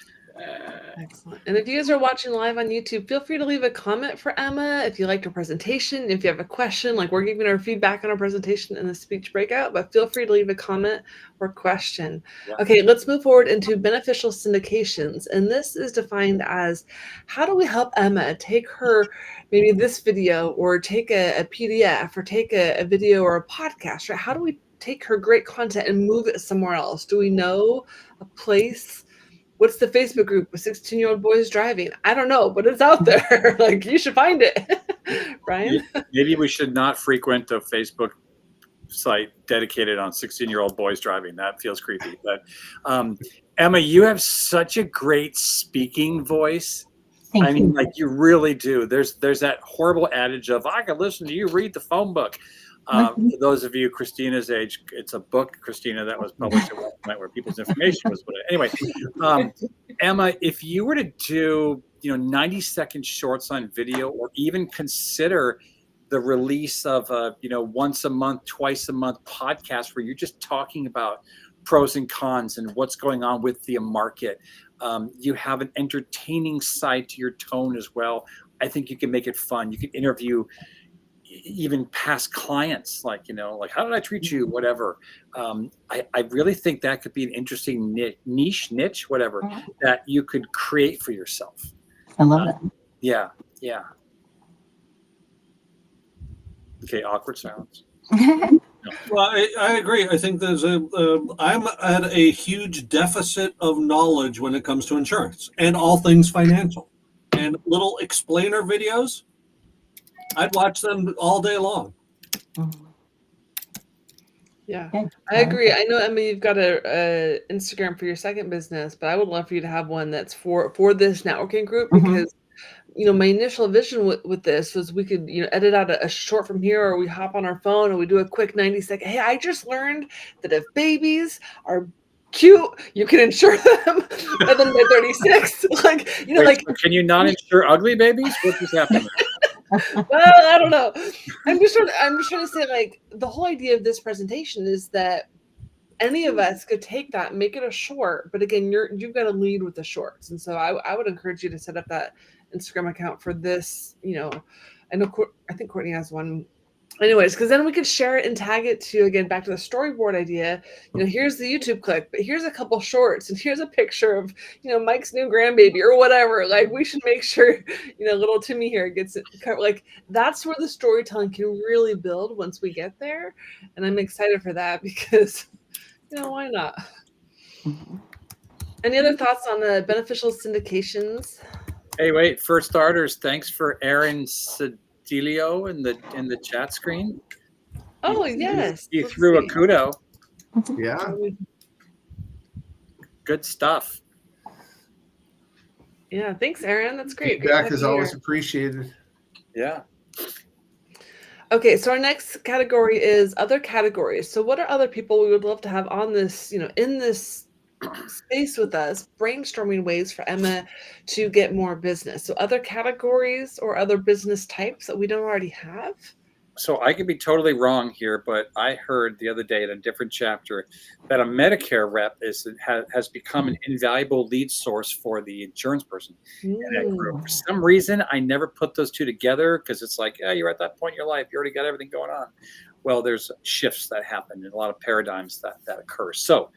Excellent. And if you guys are watching live on YouTube, feel free to leave a comment for Emma if you liked her presentation. If you have a question, like we're giving our feedback on our presentation in the speech breakout, but feel free to leave a comment or question. Yeah. Okay, let's move forward into beneficial syndications. And this is defined as how do we help Emma take her, maybe this video, or take a PDF, or take a video or a podcast, right? How do we take her great content and move it somewhere else? Do we know a place? What's the Facebook group with 16-year-old boys driving? I don't know, but it's out there. Like, you should find it. Brian? Maybe we should not frequent a Facebook site dedicated on 16-year-old boys driving. That feels creepy. But Emma, you have such a great speaking voice. Thank you. Like you really do. There's that horrible adage of, I can listen to you read the phone book. For those of you Christina's age, it's a book, Christina, that was published at one point where people's information was put in. Anyway, Emma, if you were to do 90-second shorts on video, or even consider the release of a once a month, twice a month podcast where you're just talking about pros and cons and what's going on with the market, you have an entertaining side to your tone as well. I think you can make it fun. You can interview even past clients, like how did I treat you, whatever. I really think that could be an interesting niche, whatever, that you could create for yourself. I love it. Yeah. Okay, awkward silence. Well, I agree. I think there's I'm at a huge deficit of knowledge when it comes to insurance and all things financial. And little explainer videos, I'd watch them all day long. Yeah, I agree. I know, Emma, you've got a Instagram for your second business, but I would love for you to have one that's for this networking group, because my initial vision with this was we could edit out a short from here, or we hop on our phone and we do a quick 90-second. Hey, I just learned that if babies are cute, you can insure them, and then they're 36. Wait, so can you not insure ugly babies? What just happened? Well, I don't know. I'm just trying to say, like, the whole idea of this presentation is that any of us could take that and make it a short, but again, you've got to lead with the shorts. And so I would encourage you to set up that Instagram account for this. I think Courtney has one. Anyways, because then we could share it and tag it to, again, back to the storyboard idea. Here's the YouTube clip, but here's a couple shorts, and here's a picture of, Mike's new grandbaby or whatever. Like, we should make sure, little Timmy here gets it covered. Like, that's where the storytelling can really build once we get there. And I'm excited for that because, why not? Any other thoughts on the beneficial syndications? Hey, wait, for starters, thanks for Aaron Delio in the chat screen. Oh, yes. You threw a kudo. Yeah. Good stuff. Yeah, thanks, Aaron. That's great. Feedback is always appreciated. Yeah. Okay, so our next category is other categories. So what are other people we would love to have on this, in this space with us, brainstorming ways for Emma to get more business. So other categories or other business types that we don't already have. So I could be totally wrong here, but I heard the other day in a different chapter that a Medicare rep has become an invaluable lead source for the insurance person in that group. For some reason, I never put those two together because it's like, yeah, you're at that point in your life. You already got everything going on. Well, there's shifts that happen and a lot of paradigms that occur. So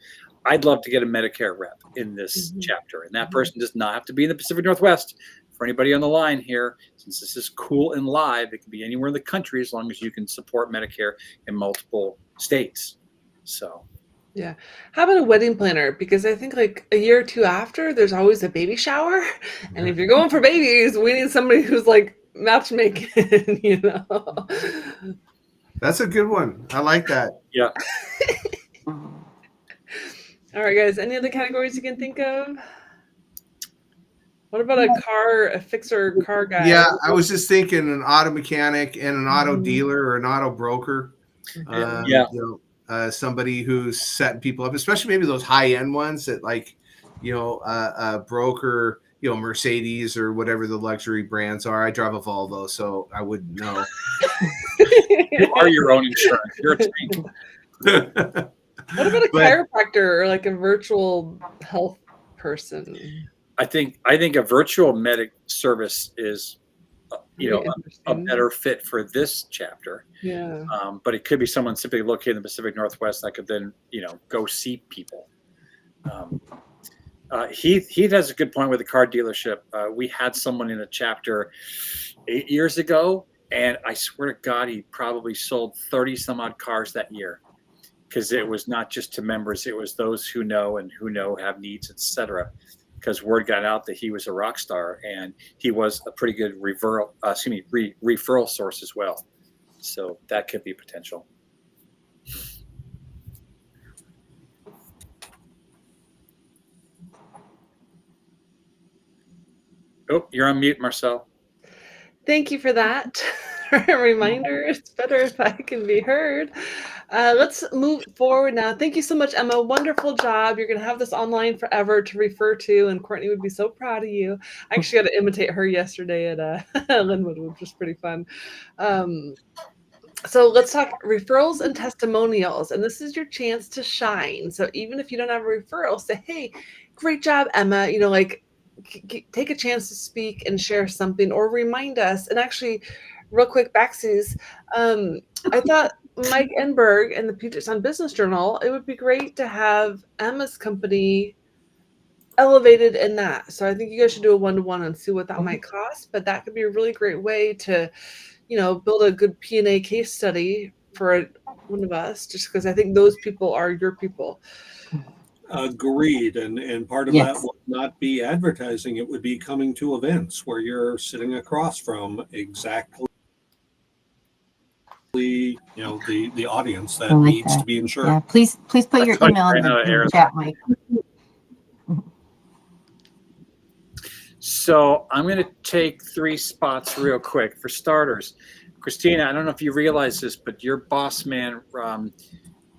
I'd love to get a Medicare rep in this chapter. And that person does not have to be in the Pacific Northwest. For anybody on the line here, since this is cool and live, it can be anywhere in the country as long as you can support Medicare in multiple states. So, yeah. How about a wedding planner? Because I think like a year or two after, there's always a baby shower. And if you're going for babies, we need somebody who's like matchmaking, you know? That's a good one. I like that. yeah. All right, guys. Any other categories you can think of? What about a fixer car guy? Yeah, I was just thinking an auto mechanic and an auto dealer or an auto broker. Yeah. You know, somebody who's setting people up, especially maybe those high-end ones that like, you know, a broker, you know, Mercedes or whatever the luxury brands are. I drive a Volvo, so I wouldn't know. You are your own insurance. You're a tank. What about a chiropractor or like a virtual health person? I think a virtual medic service is, you know, a better fit for this chapter. Yeah. But it could be someone simply located in the Pacific Northwest that could then, you know, go see people. Heath has a good point with the car dealership. We had someone in a chapter 8 years ago, and I swear to God, he probably sold 30 some odd cars that year. Because it was not just to members, it was those who know and who know have needs, etc. Because word got out that he was a rock star and he was a pretty good referral source as well. So that could be potential. Oh, you're on mute, Marcel. Thank you for that reminder. It's better if I can be heard. Let's move forward now. Thank you so much, Emma. Wonderful job. You're going to have this online forever to refer to, and Courtney would be so proud of you. I actually got to imitate her yesterday at Linwood, which was pretty fun. So let's talk referrals and testimonials, and this is your chance to shine. So even if you don't have a referral, say, hey, great job, Emma. You know, like, take a chance to speak and share something or remind us. And actually, real quick, backsies, I thought Mike Enberg and the Puget Sound Business Journal, it would be great to have Emma's company elevated in that. So I think you guys should do a one-to-one and see what that might cost. But that could be a really great way to, you know, build a good PNA case study for one of us, just because I think those people are your people. Agreed. And part of that would not be advertising. It would be coming to events where you're sitting across from exactly, you know, the audience that needs to be insured. Yeah, please put your email in the chat, Mike. So I'm going to take 3 spots real quick. For starters, Christina, I don't know if you realize this, but your boss man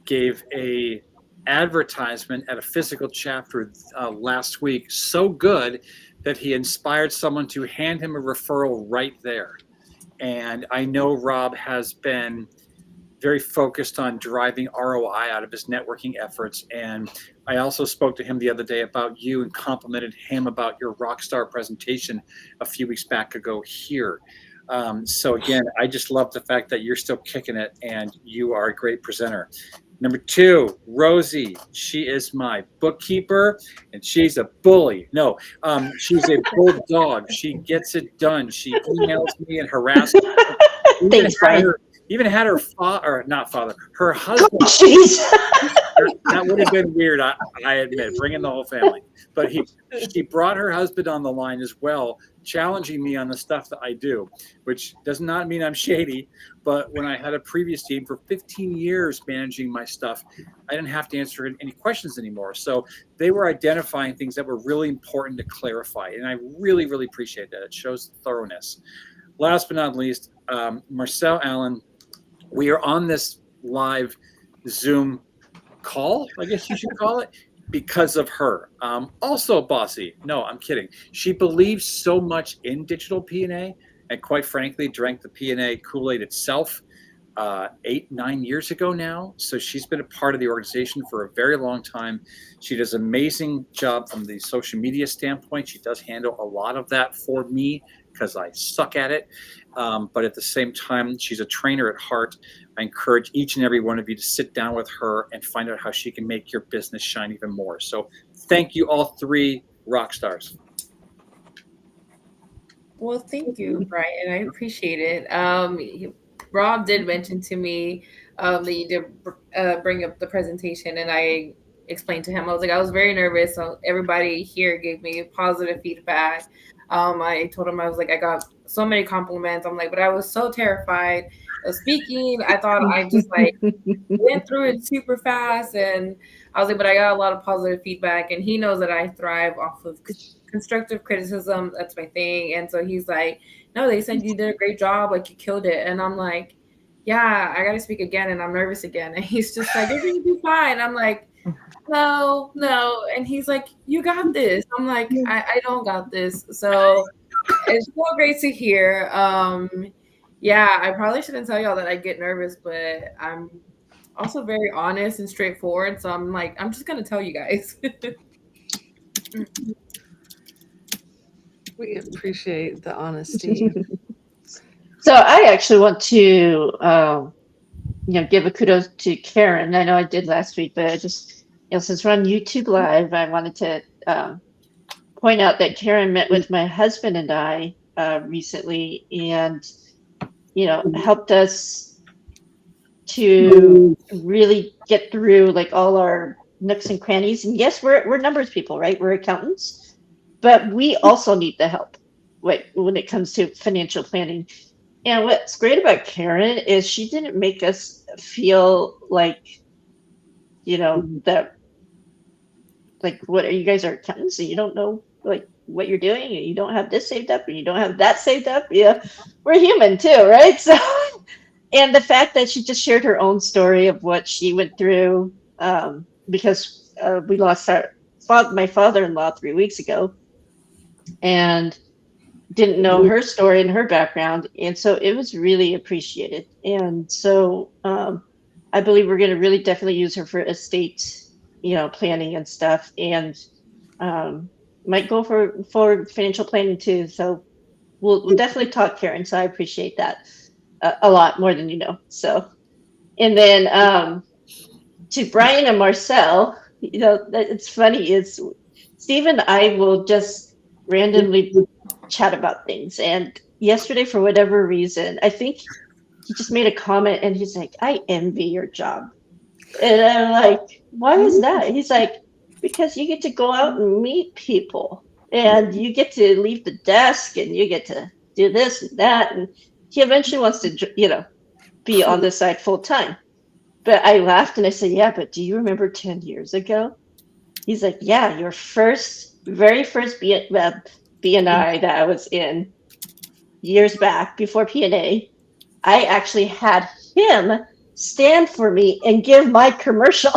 gave a advertisement at a physical chapter last week so good that he inspired someone to hand him a referral right there. And I know Rob has been very focused on driving ROI out of his networking efforts. And I also spoke to him the other day about you and complimented him about your Rockstar presentation a few weeks back ago here. So again, I just love the fact that you're still kicking it and you are a great presenter. Number 2, Rosie. She is my bookkeeper, and she's a bully. No, she's a bulldog. She gets it done. She emails me and harasses me. Thanks, Brian. Even had her her husband. Oh, jeez. That would have been weird, I admit, bringing the whole family. But she brought her husband on the line as well, challenging me on the stuff that I do, which does not mean I'm shady. But when I had a previous team for 15 years managing my stuff, I didn't have to answer any questions anymore. So they were identifying things that were really important to clarify. And I really, really appreciate that. It shows thoroughness. Last but not least, Marcel Allen, we are on this live Zoom call, I guess you should call it. because of her. Also, Bossy, no, I'm kidding. She believes so much in digital PNA, and quite frankly, drank the PNA Kool-Aid itself 8-9 years ago now. So she's been a part of the organization for a very long time. She does an amazing job from the social media standpoint. She does handle a lot of that for me because I suck at it. But at the same time, she's a trainer at heart. I encourage each and every one of you to sit down with her and find out how she can make your business shine even more. So thank you, all three rock stars. Well, thank you, Brian. I appreciate it. Rob did mention to me that you did bring up the presentation, and I explained to him. I was like, I was very nervous. So everybody here gave me positive feedback. I told him, I was like, I got so many compliments. I'm like, but I was so terrified of speaking. I thought I just like went through it super fast, and I was like, but I got a lot of positive feedback, and he knows that I thrive off of constructive criticism. That's my thing. And so he's like, no, they said you did a great job, like you killed it. And I'm like, yeah, I gotta speak again, and I'm nervous again. And he's just like, you're gonna be fine. I'm like, no. And he's like, you got this. I'm like, I don't got this. So it's so great to hear. Yeah, I probably shouldn't tell y'all that I get nervous, but I'm also very honest and straightforward. So I'm like, I'm just gonna tell you guys. We appreciate the honesty. So I actually want to, give a kudos to Karen. I know I did last week, but I just, since we're on YouTube Live, I wanted to point out that Karen met with my husband and I recently, and helped us to really get through like all our nooks and crannies. And yes, we're numbers people, right? We're accountants. But we also need the help when it comes to financial planning. And what's great about Karen is she didn't make us feel like, that, like, what are you guys are accountants and you don't know like what you're doing and you don't have this saved up and you don't have that saved up. Yeah, we're human too, right? So, and the fact that she just shared her own story of what she went through because we lost my father-in-law 3 weeks ago, and didn't know her story and her background, and so it was really appreciated. And so I believe we're going to really definitely use her for estate planning and stuff, and might go for financial planning too. So we'll definitely talk, Karen. So I appreciate that a lot more than you know. So, and then to Brian and Marcel, it's funny is Steve and I will just randomly chat about things. And yesterday, for whatever reason, I think he just made a comment and he's like, I envy your job. And I'm like, why is that? He's like, because you get to go out and meet people and you get to leave the desk and you get to do this and that. And he eventually wants to, be on this side full time. But I laughed and I said, yeah, but do you remember 10 years ago? He's like, yeah, your very first BNI that I was in years back before PNA, I actually had him stand for me and give my commercial.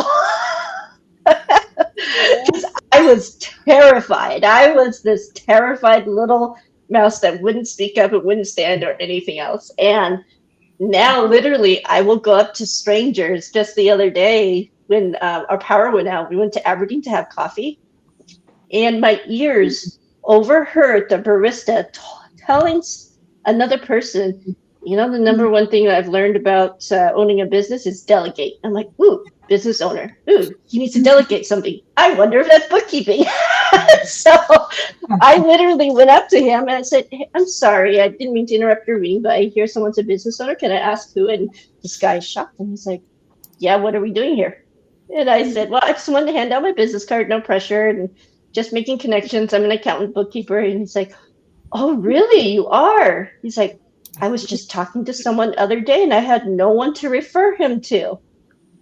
Because I was terrified. I was this terrified little mouse that wouldn't speak up and wouldn't stand or anything else. And now literally I will go up to strangers. Just the other day when our power went out, we went to Aberdeen to have coffee. And my ears overheard the barista telling another person, the number one thing that I've learned about owning a business is delegate. I'm like, ooh, business owner. Ooh, he needs to delegate something. I wonder if that's bookkeeping. So I literally went up to him and I said, hey, I'm sorry, I didn't mean to interrupt your reading, but I hear someone's a business owner. Can I ask who? And this guy's shocked. And he's like, yeah, what are we doing here? And I said, well, I just wanted to hand out my business card, no pressure, and just making connections. I'm an accountant, bookkeeper. And he's like, oh, really? You are? He's like, I was just talking to someone the other day and I had no one to refer him to.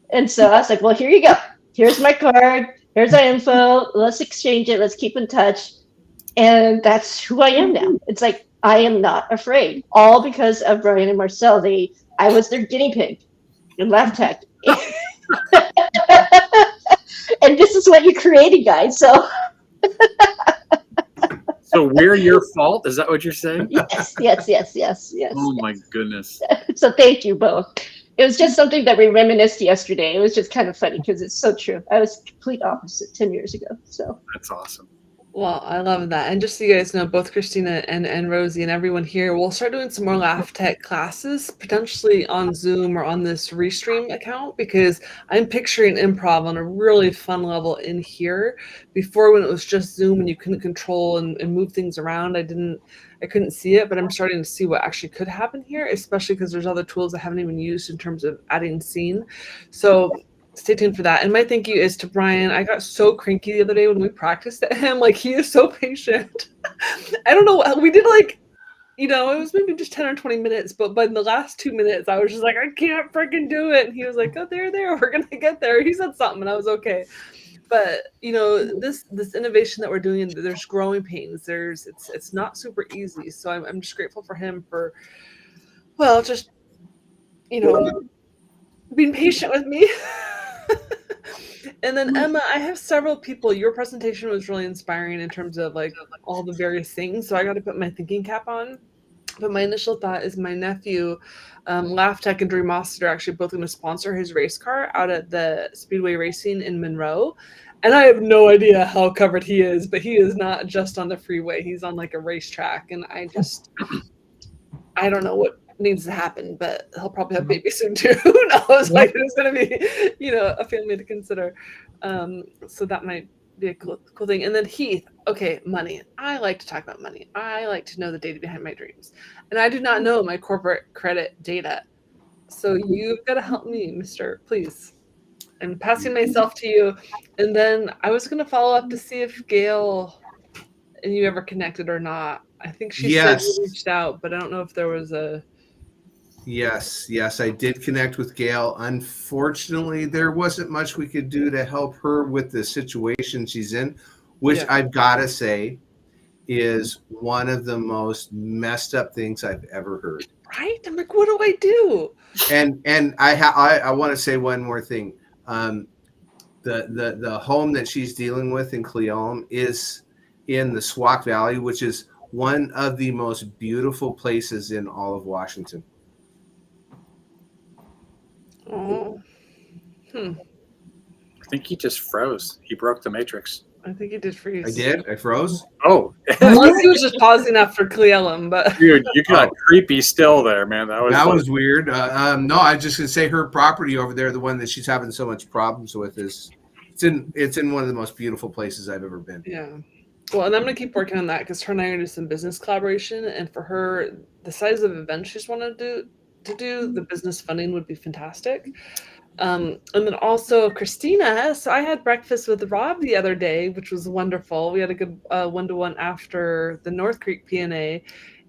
And so I was like, well, here you go. Here's my card. Here's our info. Let's exchange it. Let's keep in touch. And that's who I am now. It's like, I am not afraid. All because of Brian and Marcel. I was their guinea pig in Laugh Tech. And this is what you create. creating guys. So So we're your fault? Is that what you're saying? yes. Oh my goodness. So thank you both. It was just something that we reminisced yesterday. It was just kind of funny because it's so true. I was complete opposite 10 years ago. So That's awesome. Well, I love that. And just so you guys know, both Christina and Rosie and everyone here, we'll start doing some more Laugh Tech classes, potentially on Zoom or on this Restream account, because I'm picturing improv on a really fun level in here. Before, when it was just Zoom and you couldn't control and move things around, I couldn't see it, but I'm starting to see what actually could happen here, especially because there's other tools I haven't even used in terms of adding scene. So stay tuned for that. And my thank you is to Brian. I got so cranky the other day when we practiced at him. Like, he is so patient. I don't know. We did like, it was maybe just 10 or 20 minutes, but in the last 2 minutes, I was just like, I can't freaking do it. And he was like, oh, there, we're going to get there. He said something and I was okay. But, this innovation that we're doing, there's growing pains. It's not super easy. So I'm just grateful for him for, well, just, being patient with me. And then Emma, I have several people. Your presentation was really inspiring in terms of like all the various things. So I got to put my thinking cap on. But my initial thought is my nephew, Laugh Tech and Dreamosity are actually both going to sponsor his race car out at the Speedway Racing in Monroe. And I have no idea how covered he is, but he is not just on the freeway. He's on like a racetrack. And I don't know what needs to happen, but he'll probably have babies soon too. Who knows? Like, there's going to be, a family to consider. So that might be a cool thing. And then Heath, okay, money. I like to talk about money. I like to know the data behind my dreams. And I do not know my corporate credit data. So you've got to help me, mister, please. I'm passing myself to you. And then I was going to follow up to see if Gail and you ever connected or not. I think she said you reached out, but I don't know if there was a... Yes, I did connect with Gail. Unfortunately, there wasn't much we could do to help her with the situation she's in, which I've got to say is one of the most messed up things I've ever heard. Right? I'm like, what do I do? And I want to say one more thing. The home that she's dealing with in Cleolum is in the Swauk Valley, which is one of the most beautiful places in all of Washington. Oh. I think he just froze. He broke the matrix. I think he did freeze. I did? I froze? Oh. Unless he was just pausing after Cleolum, but... Dude, you got creepy still there, man. That was weird. No, I was just going to say her property over there, the one that she's having so much problems with, it's in one of the most beautiful places I've ever been. Yeah. Well, and I'm going to keep working on that because her and I are going to do some business collaboration. And for her, the size of events she's wanted to do, the business funding would be fantastic. And then also Christina. So I had breakfast with Rob the other day, which was wonderful. We had a good one-to-one after the North Creek PNA.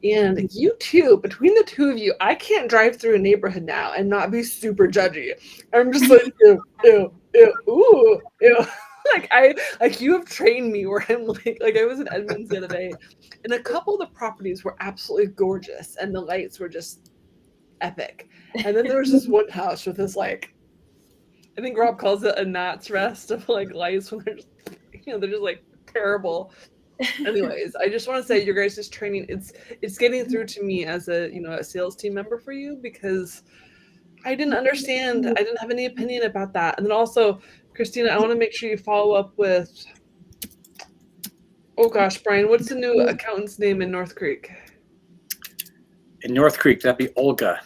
And you two, between the two of you, I can't drive through a neighborhood now and not be super judgy. I'm just like, ew, ooh, ew. Like you have trained me where I'm like I was in Edmonds the other day, and a couple of the properties were absolutely gorgeous, and the lights were just epic. And then there was this one house with this like, I think Rob calls it a gnat's rest of like lights when they're just, they're just like terrible. Anyways, I just want to say your guys' training, it's getting through to me as a a sales team member for you, because I didn't understand. I didn't have any opinion about that. And then also, Christina, I want to make sure you follow up with, oh gosh, Brian, what's the new accountant's name in North Creek? In North Creek, that'd be Olga.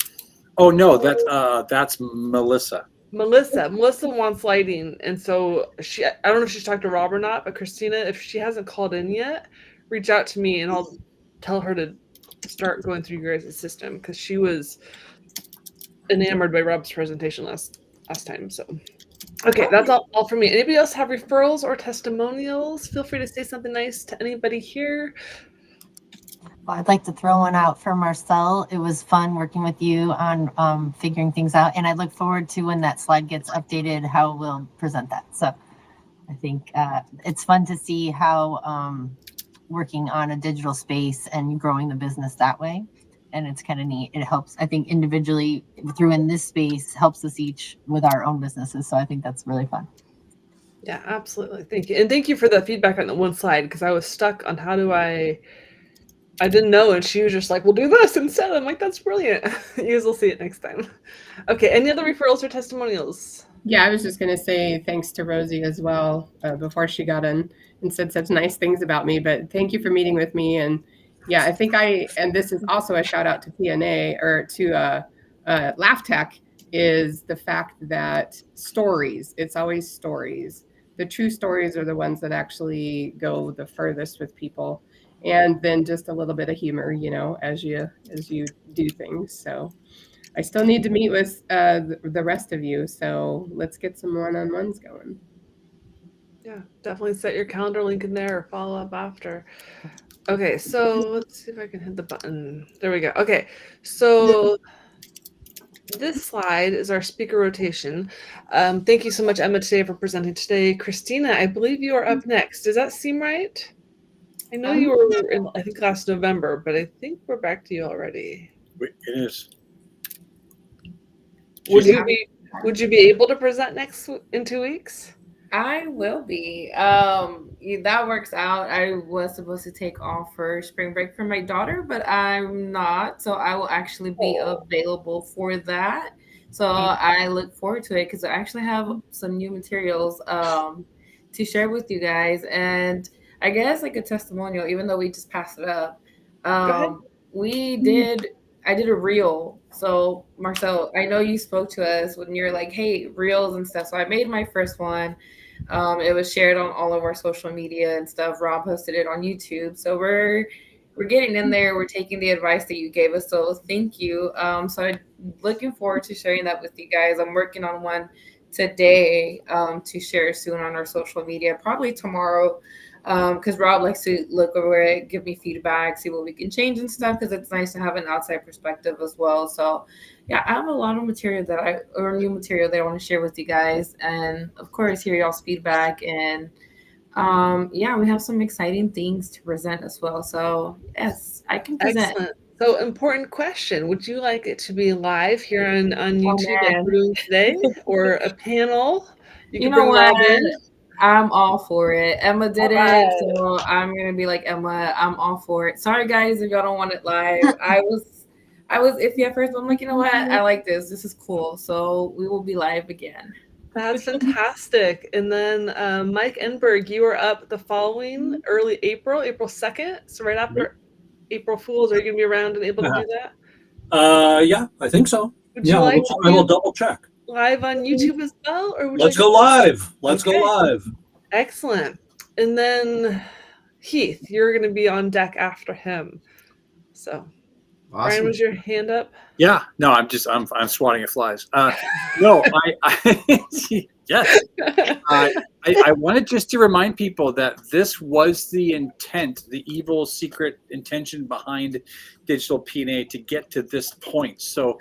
Oh no, that's Melissa. Melissa wants lighting, and so I don't know if she's talked to Rob or not, but Christina, if she hasn't called in yet, reach out to me and I'll tell her to start going through your guys' system, because she was enamored by Rob's presentation last time. So okay, that's all for me. Anybody else have referrals or testimonials? Feel free to say something nice to anybody here. Well, I'd like to throw one out for Marcel. It was fun working with you on figuring things out, and I look forward to when that slide gets updated, how we'll present that. So I think it's fun to see how working on a digital space and growing the business that way. And it's kind of neat. It helps, I think, individually through in this space helps us each with our own businesses. So I think that's really fun. Yeah, absolutely. Thank you. And thank you for the feedback on the one slide, because I was stuck on how do I didn't know, and she was just like, we'll do this instead. I'm like, that's brilliant. You guys will see it next time. Okay, any other referrals or testimonials? Yeah, I was just going to say thanks to Rosie as well before she got in and said such nice things about me. But thank you for meeting with me. And yeah, I think and this is also a shout out to PNA or to Laugh Tech, is the fact that stories, it's always stories. The true stories are the ones that actually go the furthest with people. And then just a little bit of humor, you know, as you do things. So I still need to meet with the rest of you. So let's get some one-on-ones going. Yeah, definitely set your calendar link in there or follow up after. Okay, so let's see if I can hit the button. There we go. Okay, so this slide is our speaker rotation. Thank you so much, Emma, today for presenting today. Christina, I believe you are up next. Does that seem right? I know you were in, I think, last November, but I think we're back to you already. It is. Would you be able to present in 2 weeks? I will be. That works out. I was supposed to take off for spring break for my daughter, but I'm not. So I will actually be available for that. So I look forward to it because I actually have some new materials to share with you guys. And I guess like a testimonial, even though we just passed it up. I did a reel. So Marcel, I know you spoke to us when you're like, hey, reels and stuff. So I made my first one. It was shared on all of our social media and stuff. Rob posted it on YouTube. So we're getting in there. We're taking the advice that you gave us. So thank you. So I'm looking forward to sharing that with you guys. I'm working on one today to share soon on our social media, probably tomorrow. Because Rob likes to look over it, give me feedback, see what we can change and stuff, because it's nice to have an outside perspective as well. So yeah, I have a lot of material new material that I want to share with you guys, and of course hear y'all's feedback. And yeah, we have some exciting things to present as well. So yes, I can present. Excellent. So important question. Would you like it to be live here on YouTube like we're doing today, or a panel? You know what? I'm all for it. Emma did it, so I'm gonna be like Emma. I'm all for it. Sorry guys if y'all don't want it live. I was iffy at first, but I'm like, you know what? I like this. This is cool. So we will be live again. That's fantastic. And then Mike Enberg, you are up the following early April 2nd. So right after April Fools. Are you gonna be around and able to do that? Yeah, I think so. Would you like I will double check. Live on YouTube as well, or Let's go live. Let's go live. Excellent. And then Heath, you're going to be on deck after him. So, Awesome. Brian, was your hand up? Yeah. No, I'm swatting at flies. No, yes. I wanted just to remind people that this was the intent, the evil secret intention behind Digital PNA to get to this point. So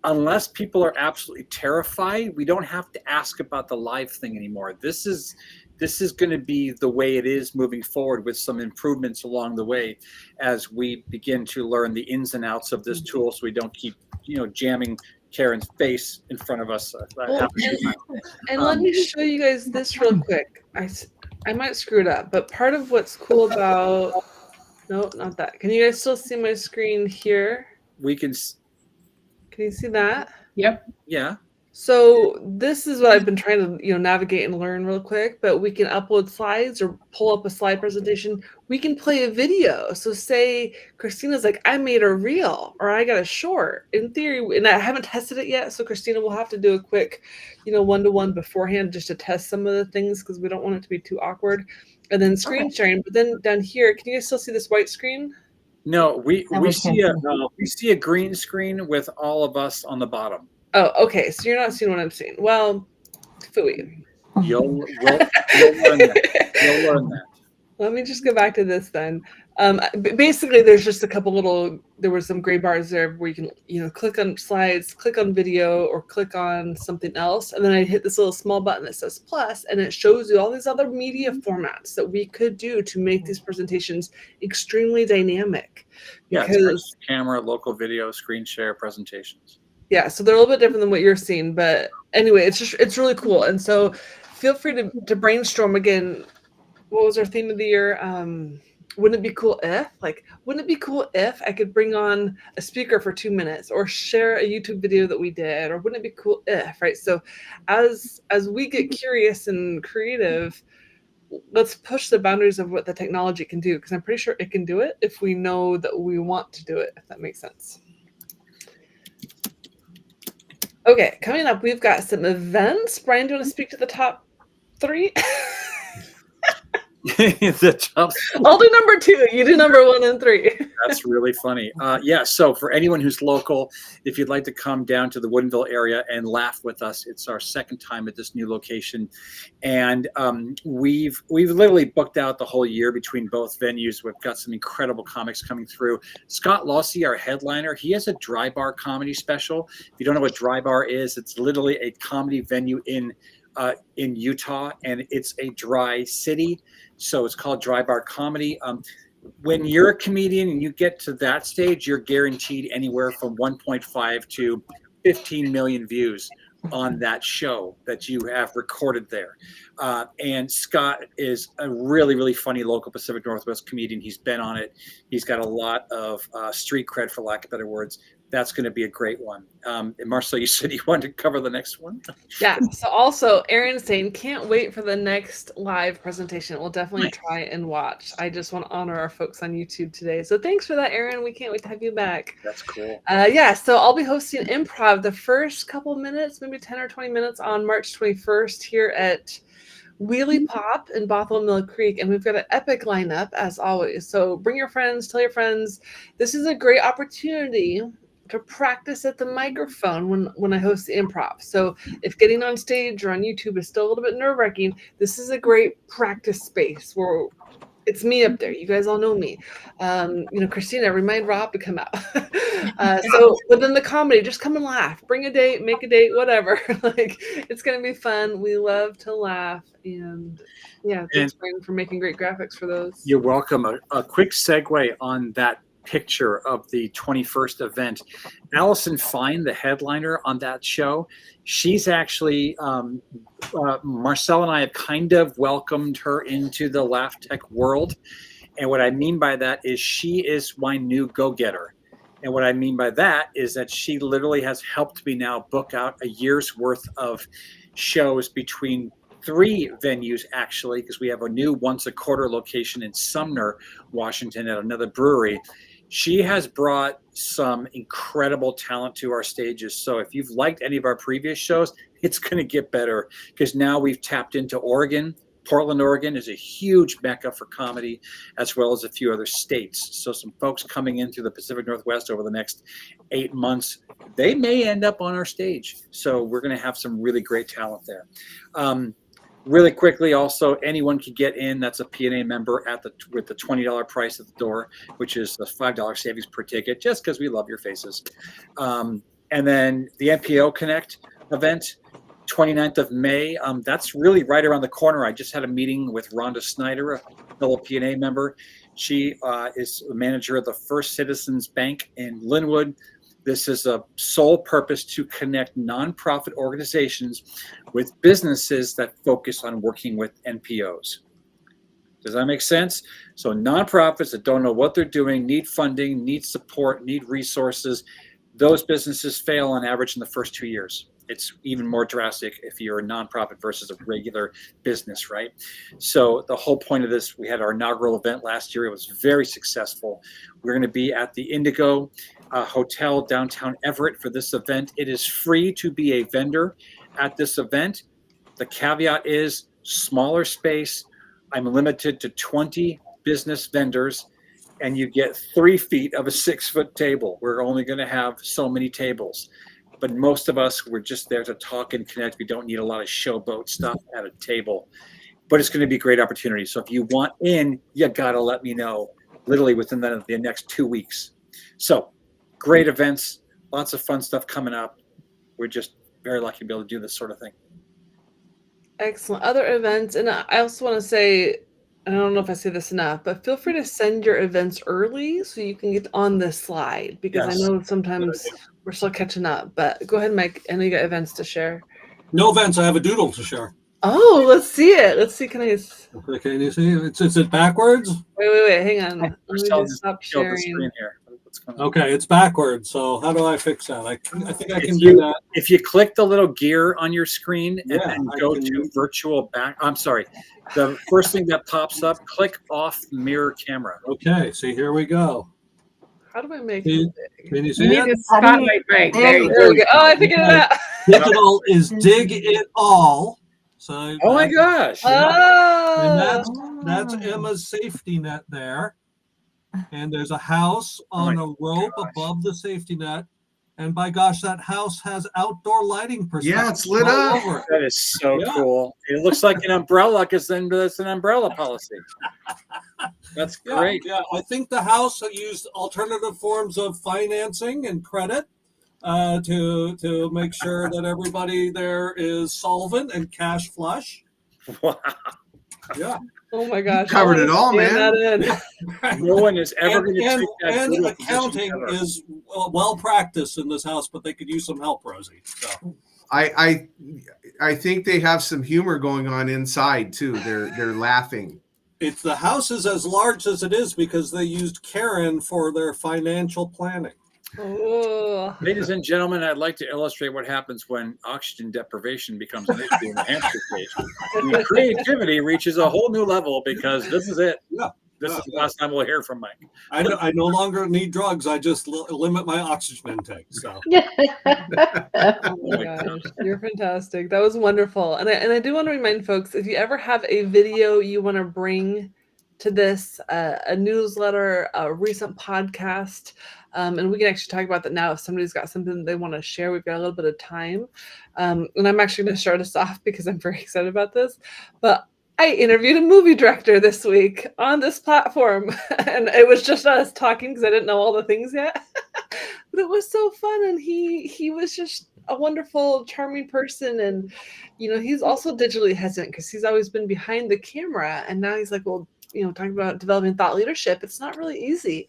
unless people are absolutely terrified, we don't have to ask about the live thing anymore. This is going to be the way it is moving forward, with some improvements along the way as we begin to learn the ins and outs of this tool, so we don't keep jamming Karen's face in front of us. And let me show you guys this real quick. I might screw it up, but part of what's cool about no, not that. Can you guys still see my screen here? We can. Can you see that? Yep. Yeah. So this is what I've been trying to navigate and learn real quick, but we can upload slides or pull up a slide presentation. We can play a video. So say Christina's like, I made a reel or I got a short. In theory, and I haven't tested it yet, so Christina will have to do a quick, one-to-one beforehand just to test some of the things, because we don't want it to be too awkward. And then screen sharing. But then down here, can you guys still see this white screen? No, we see a green screen with all of us on the bottom. Oh, okay. So you're not seeing what I'm seeing. Well, phooey. You'll learn that. You'll learn that. Let me just go back to this then. Basically, there's just a couple there were some gray bars there where you can, click on slides, click on video, or click on something else. And then I hit this little small button that says plus, and it shows you all these other media formats that we could do to make these presentations extremely dynamic. Yeah, it's camera, local video, screen share, presentations. Yeah, so they're a little bit different than what you're seeing, but anyway, it's really cool. And so feel free to brainstorm again. What was our theme of the year? Wouldn't it be cool if, wouldn't it be cool if I could bring on a speaker for 2 minutes or share a YouTube video that we did, or wouldn't it be cool if, right? So as we get curious and creative, let's push the boundaries of what the technology can do, because I'm pretty sure it can do it if we know that we want to do it, if that makes sense. Okay, coming up, we've got some events. Brian, do you want to speak to the top 3? I'll do number 2. You do number 1 and 3. That's really funny. Yeah, so for anyone who's local, if you'd like to come down to the Woodinville area and laugh with us, it's our second time at this new location. And we've literally booked out the whole year between both venues. We've got some incredible comics coming through. Scott Lawsey, our headliner, he has a dry bar comedy special. If you don't know what dry bar is, it's literally a comedy venue in Utah, and it's a dry city. So it's called Dry Bar Comedy. When you're a comedian and you get to that stage, you're guaranteed anywhere from 1.5 to 15 million views on that show that you have recorded there. And Scott is a really, really funny local Pacific Northwest comedian. He's been on it. He's got a lot of street cred, for lack of better words. That's going to be a great one. And Marcel, you said you wanted to cover the next one. Yeah. So also, Aaron's saying, can't wait for the next live presentation. We'll definitely try and watch. I just want to honor our folks on YouTube today. So thanks for that, Aaron. We can't wait to have you back. That's cool. Yeah. So I'll be hosting improv the first couple of minutes, maybe 10 or 20 minutes on March 21st here at Wheelie Pop in Bothell Mill Creek, and we've got an epic lineup as always. So bring your friends, tell your friends. This is a great opportunity to practice at the microphone when I host the improv. So if getting on stage or on YouTube is still a little bit nerve-wracking, this is a great practice space where it's me up there. You guys all know me. Christina, remind Rob to come out. So within the comedy, just come and laugh. Bring a date, make a date, whatever. It's going to be fun. We love to laugh. And yeah, thanks, Brian, for making great graphics for those. You're welcome. A quick segue on that picture of the 21st event. Allison Fine, the headliner on that show, she's actually, Marcel and I have kind of welcomed her into the Laugh Tech world. And what I mean by that is she is my new go-getter. And what I mean by that is that she literally has helped me now book out a year's worth of shows between 3 venues, actually, because we have a new once a quarter location in Sumner, Washington at another brewery. She has brought some incredible talent to our stages. So if you've liked any of our previous shows, it's going to get better because now we've tapped into Oregon. Portland, Oregon is a huge mecca for comedy, as well as a few other states. So some folks coming in through the Pacific Northwest over the next 8 months, they may end up on our stage. So we're going to have some really great talent there. Really quickly, also, anyone can get in. That's a PNA member with the $20 price at the door, which is the $5 savings per ticket, just because we love your faces. And then the NPO Connect event, 29th of May. That's really right around the corner. I just had a meeting with Rhonda Snyder, a fellow PNA member. She is the manager of the First Citizens Bank in Linwood. This is a sole purpose to connect nonprofit organizations with businesses that focus on working with NPOs. Does that make sense? So nonprofits that don't know what they're doing, need funding, need support, need resources, those businesses fail on average in the first 2 years. It's even more drastic if you're a nonprofit versus a regular business, right? So the whole point of this, we had our inaugural event last year. It was very successful. We're going to be at the Indigo Hotel downtown Everett for this event. It is free to be a vendor at this event. The caveat is smaller space. I'm limited to 20 business vendors, and you get 3 feet of a 6-foot table. We're only going to have so many tables. But most of us, we're just there to talk and connect. We don't need a lot of showboat stuff at a table. But it's going to be a great opportunity. So if you want in, you got to let me know literally within the next 2 weeks. So great events, lots of fun stuff coming up. We're just very lucky to be able to do this sort of thing. Excellent. Other events, and I also want to say, I don't know if I say this enough, but feel free to send your events early so you can get on this slide, because Yes. I know sometimes we're still catching up. But go ahead, Mike. I know you got events to share. No events. I have a doodle to share. Oh, let's see it. Let's see. Can I? Can you see? Is it backwards? Wait. Hang on. Let me Marcel just just stop killed the sharing. screen here. What's going on? Okay, it's backwards. So how do I fix that? I think I If can you- do that. If you click the little gear on your screen and Yeah, then I go can- to virtual back, I'm sorry, the first thing that pops up, click off mirror camera. Okay, so here we go. How do I make Can it big? you You see need it? to spotlight Mike. There you go. There we go. Oh, I figured it out. Digital is dig it all. So Oh my gosh. and Oh, that's Emma's safety net there. And there's a house on a rope above the safety net. And by gosh, that house has outdoor lighting perspective. Yeah, it's lit all up. over it. That is so Yeah. cool. It looks like an umbrella because then that's an umbrella policy. That's Yeah, great. yeah. I think the house used alternative forms of financing and credit to make sure that everybody there is solvent and cash flush. Wow. Yeah. oh my gosh! covered I it all, wanna scan man. that in. No one is ever going to and, take that and brutal position accounting ever. is well practiced in this house, but they could use some help, Rosie. So. I think they have some humor going on inside too. They're laughing. It's the house is as large as it is because they used Karen for their financial planning. Oh, Ladies and gentlemen, I'd like to illustrate what happens when oxygen deprivation becomes an issue in the hamster cage. The creativity reaches a whole new level because this is it. Yeah. This is the last time we'll hear from Mike. I no longer need drugs. I just limit my oxygen intake. So oh my gosh, you're fantastic. That was wonderful. And I do want to remind folks, if you ever have a video you want to bring to this, a newsletter, a recent podcast, and we can actually talk about that now if somebody's got something they want to share. We've got a little bit of time. And I'm actually going to start us off because I'm very excited about this. But I interviewed a movie director this week on this platform, and it was just us talking because I didn't know all the things yet. But it was so fun, and he was just a wonderful, charming person, and he's also digitally hesitant because he's always been behind the camera, and now he's like, well, talking about developing thought leadership, it's not really easy.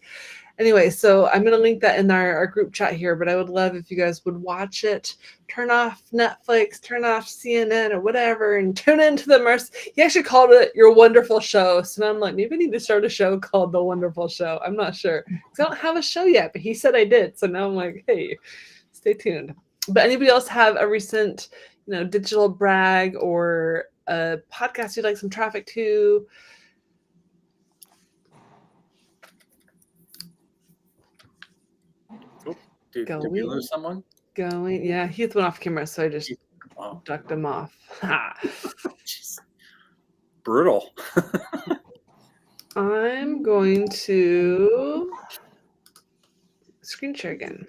Anyway, so I'm going to link that in our group chat here, but I would love if you guys would watch it, turn off Netflix, turn off CNN or whatever, and tune into the He actually called it Your Wonderful Show. So now I'm like, maybe I need to start a show called The Wonderful Show. I'm not sure. Because I don't have a show yet, but he said I did. So now I'm like, hey, stay tuned. But anybody else have a recent, digital brag or a podcast you'd like some traffic to? Did we lose someone? Yeah, Heath went off camera, so I just ducked him off. Brutal. I'm going to screen share again.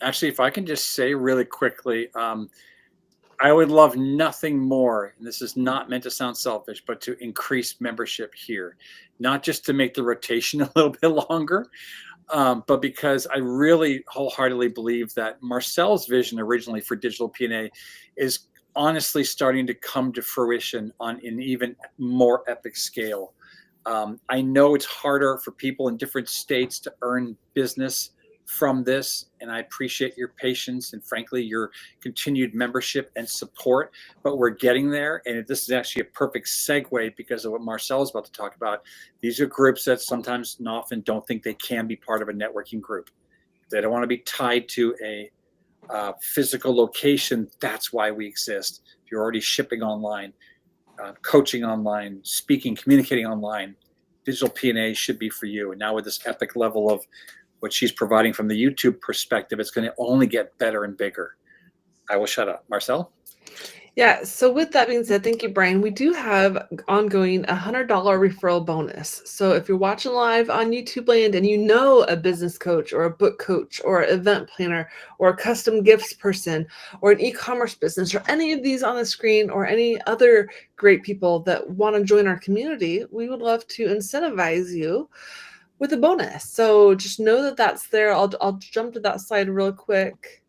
Actually, if I can just say really quickly, I would love nothing more, and this is not meant to sound selfish, but to increase membership here. Not just to make the rotation a little bit longer, but because I really wholeheartedly believe that Marcel's vision originally for Digital PNA is honestly starting to come to fruition on an even more epic scale. I know it's harder for people in different states to earn business from this, and I appreciate your patience and frankly your continued membership and support, but we're getting there. And this is actually a perfect segue because of what Marcel is about to talk about. These are groups that sometimes and often don't think they can be part of a networking group. They don't want to be tied to a physical location. That's why we exist. If you're already shipping online, coaching online, speaking, communicating online, Digital PNA should be for you. And now with this epic level of what she's providing from the YouTube perspective, it's going to only get better and bigger. I will shut up. Marcel? Yeah, so with that being said, thank you, Brian. We do have ongoing $100 referral bonus. So if you're watching live on YouTube Land and you know a business coach or a book coach or an event planner or a custom gifts person or an e-commerce business or any of these on the screen or any other great people that want to join our community, we would love to incentivize you with a bonus. So just know that that's there. I'll jump to that slide real quick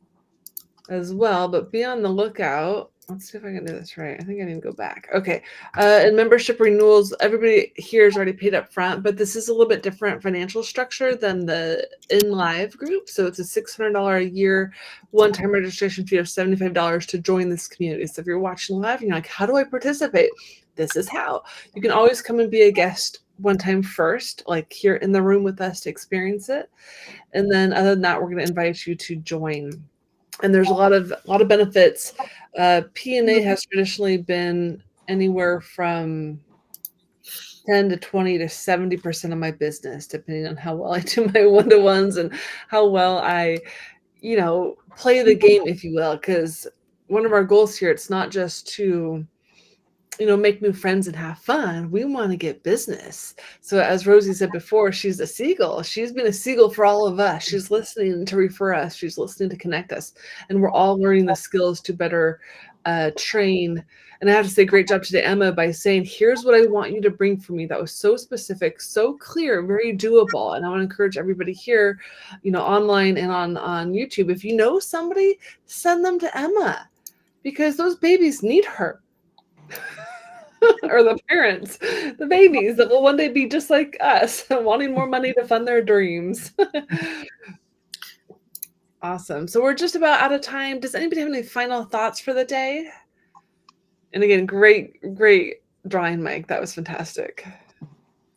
as well, but be on the lookout Let's see if I can do this right. I think I need to go back. Okay. And membership renewals, everybody here is already paid up front, but this is a little bit different financial structure than the in live group. So it's a $600 a year one-time registration fee of $75 to join this community. So if you're watching live and you're like, how do I participate? This is how. You can always come and be a guest one time first, like here in the room with us to experience it. And then other than that, we're going to invite you to join. And there's a lot of benefits. PNA has traditionally been anywhere from 10 to 20 to 70% of my business, depending on how well I do my one-to-ones and how well I, play the game, if you will. Because one of our goals here, it's not just to make new friends and have fun. We want to get business. So as Rosie said before, she's a seagull. She's been a seagull for all of us. She's listening to refer us. She's listening to connect us. And we're all learning the skills to better train. And I have to say, great job today, Emma, by saying, here's what I want you to bring for me. That was so specific, so clear, very doable. And I want to encourage everybody here, online and on YouTube. If you know somebody, send them to Emma, because those babies need her. Or the parents, the babies that will one day be just like us, wanting more money to fund their dreams. Awesome. So we're just about out of time. Does anybody have any final thoughts for the day? And again, great drawing, Mike. That was fantastic.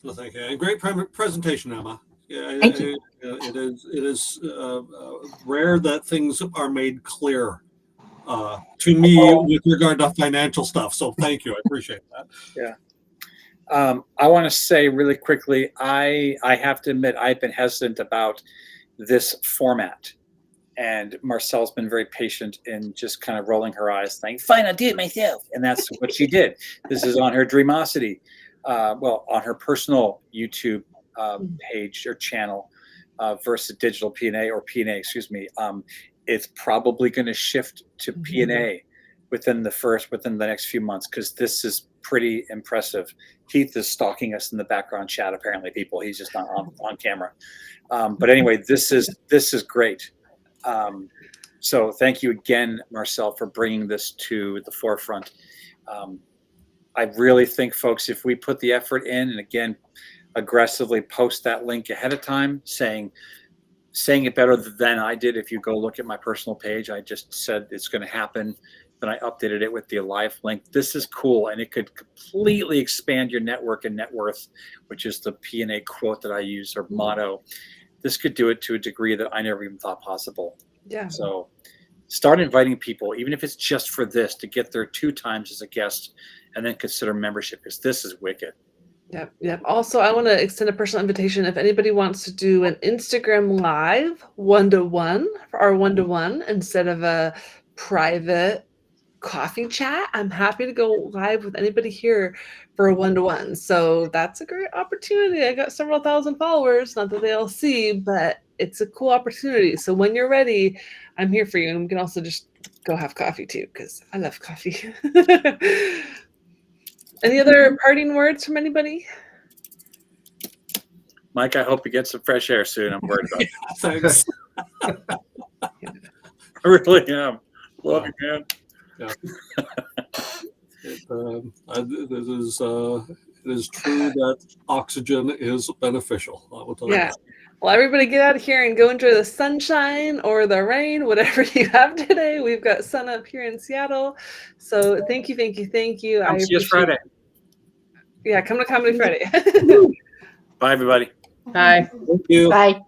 Well, thank you. And great presentation, Emma. Yeah, Thank you. It is rare that things are made clear to me with regard to financial stuff. So thank you. I appreciate that. Yeah. I want to say really quickly, I have to admit, I've been hesitant about this format. And Marcel's been very patient in just kind of rolling her eyes, saying, fine, I'll do it myself. And that's what she did. This is on her Dreamosity, on her personal YouTube page or channel versus Digital PNA or PNA, excuse me. It's probably going to shift to PNA within the next few months, because this is pretty impressive. Keith is stalking us in the background chat, apparently, people. He's just not on camera. But anyway, this is great. So thank you again, Marcel, for bringing this to the forefront. I really think, folks, if we put the effort in, and again, aggressively post that link ahead of time, saying it better than I did. If you go look at my personal page, I just said it's going to happen. Then I updated it with the live link. This is cool, and it could completely expand your network and net worth, which is the PNA quote that I use, or motto. This could do it to a degree that I never even thought possible. Yeah. So start inviting people, even if it's just for this, to get there 2 times as a guest, and then consider membership, because this is wicked. Yep. Also, I want to extend a personal invitation. If anybody wants to do an Instagram live one-to-one instead of a private coffee chat, I'm happy to go live with anybody here for a one-to-one. So that's a great opportunity. I got several thousand followers, not that they all see, but it's a cool opportunity. So when you're ready, I'm here for you. And we can also just go have coffee too, because I love coffee. Any other parting words from anybody? Mike, I hope you get some fresh air soon. I'm worried about it. Thanks. I really am. Love you, man. Yeah. It is true that oxygen is beneficial. I will tell you that. Well, everybody get out of here and go enjoy the sunshine or the rain, whatever you have today. We've got sun up here in Seattle. So thank you. Come see us Friday. Yeah, come to Comedy Friday. Bye, everybody. Bye. Thank you. Bye.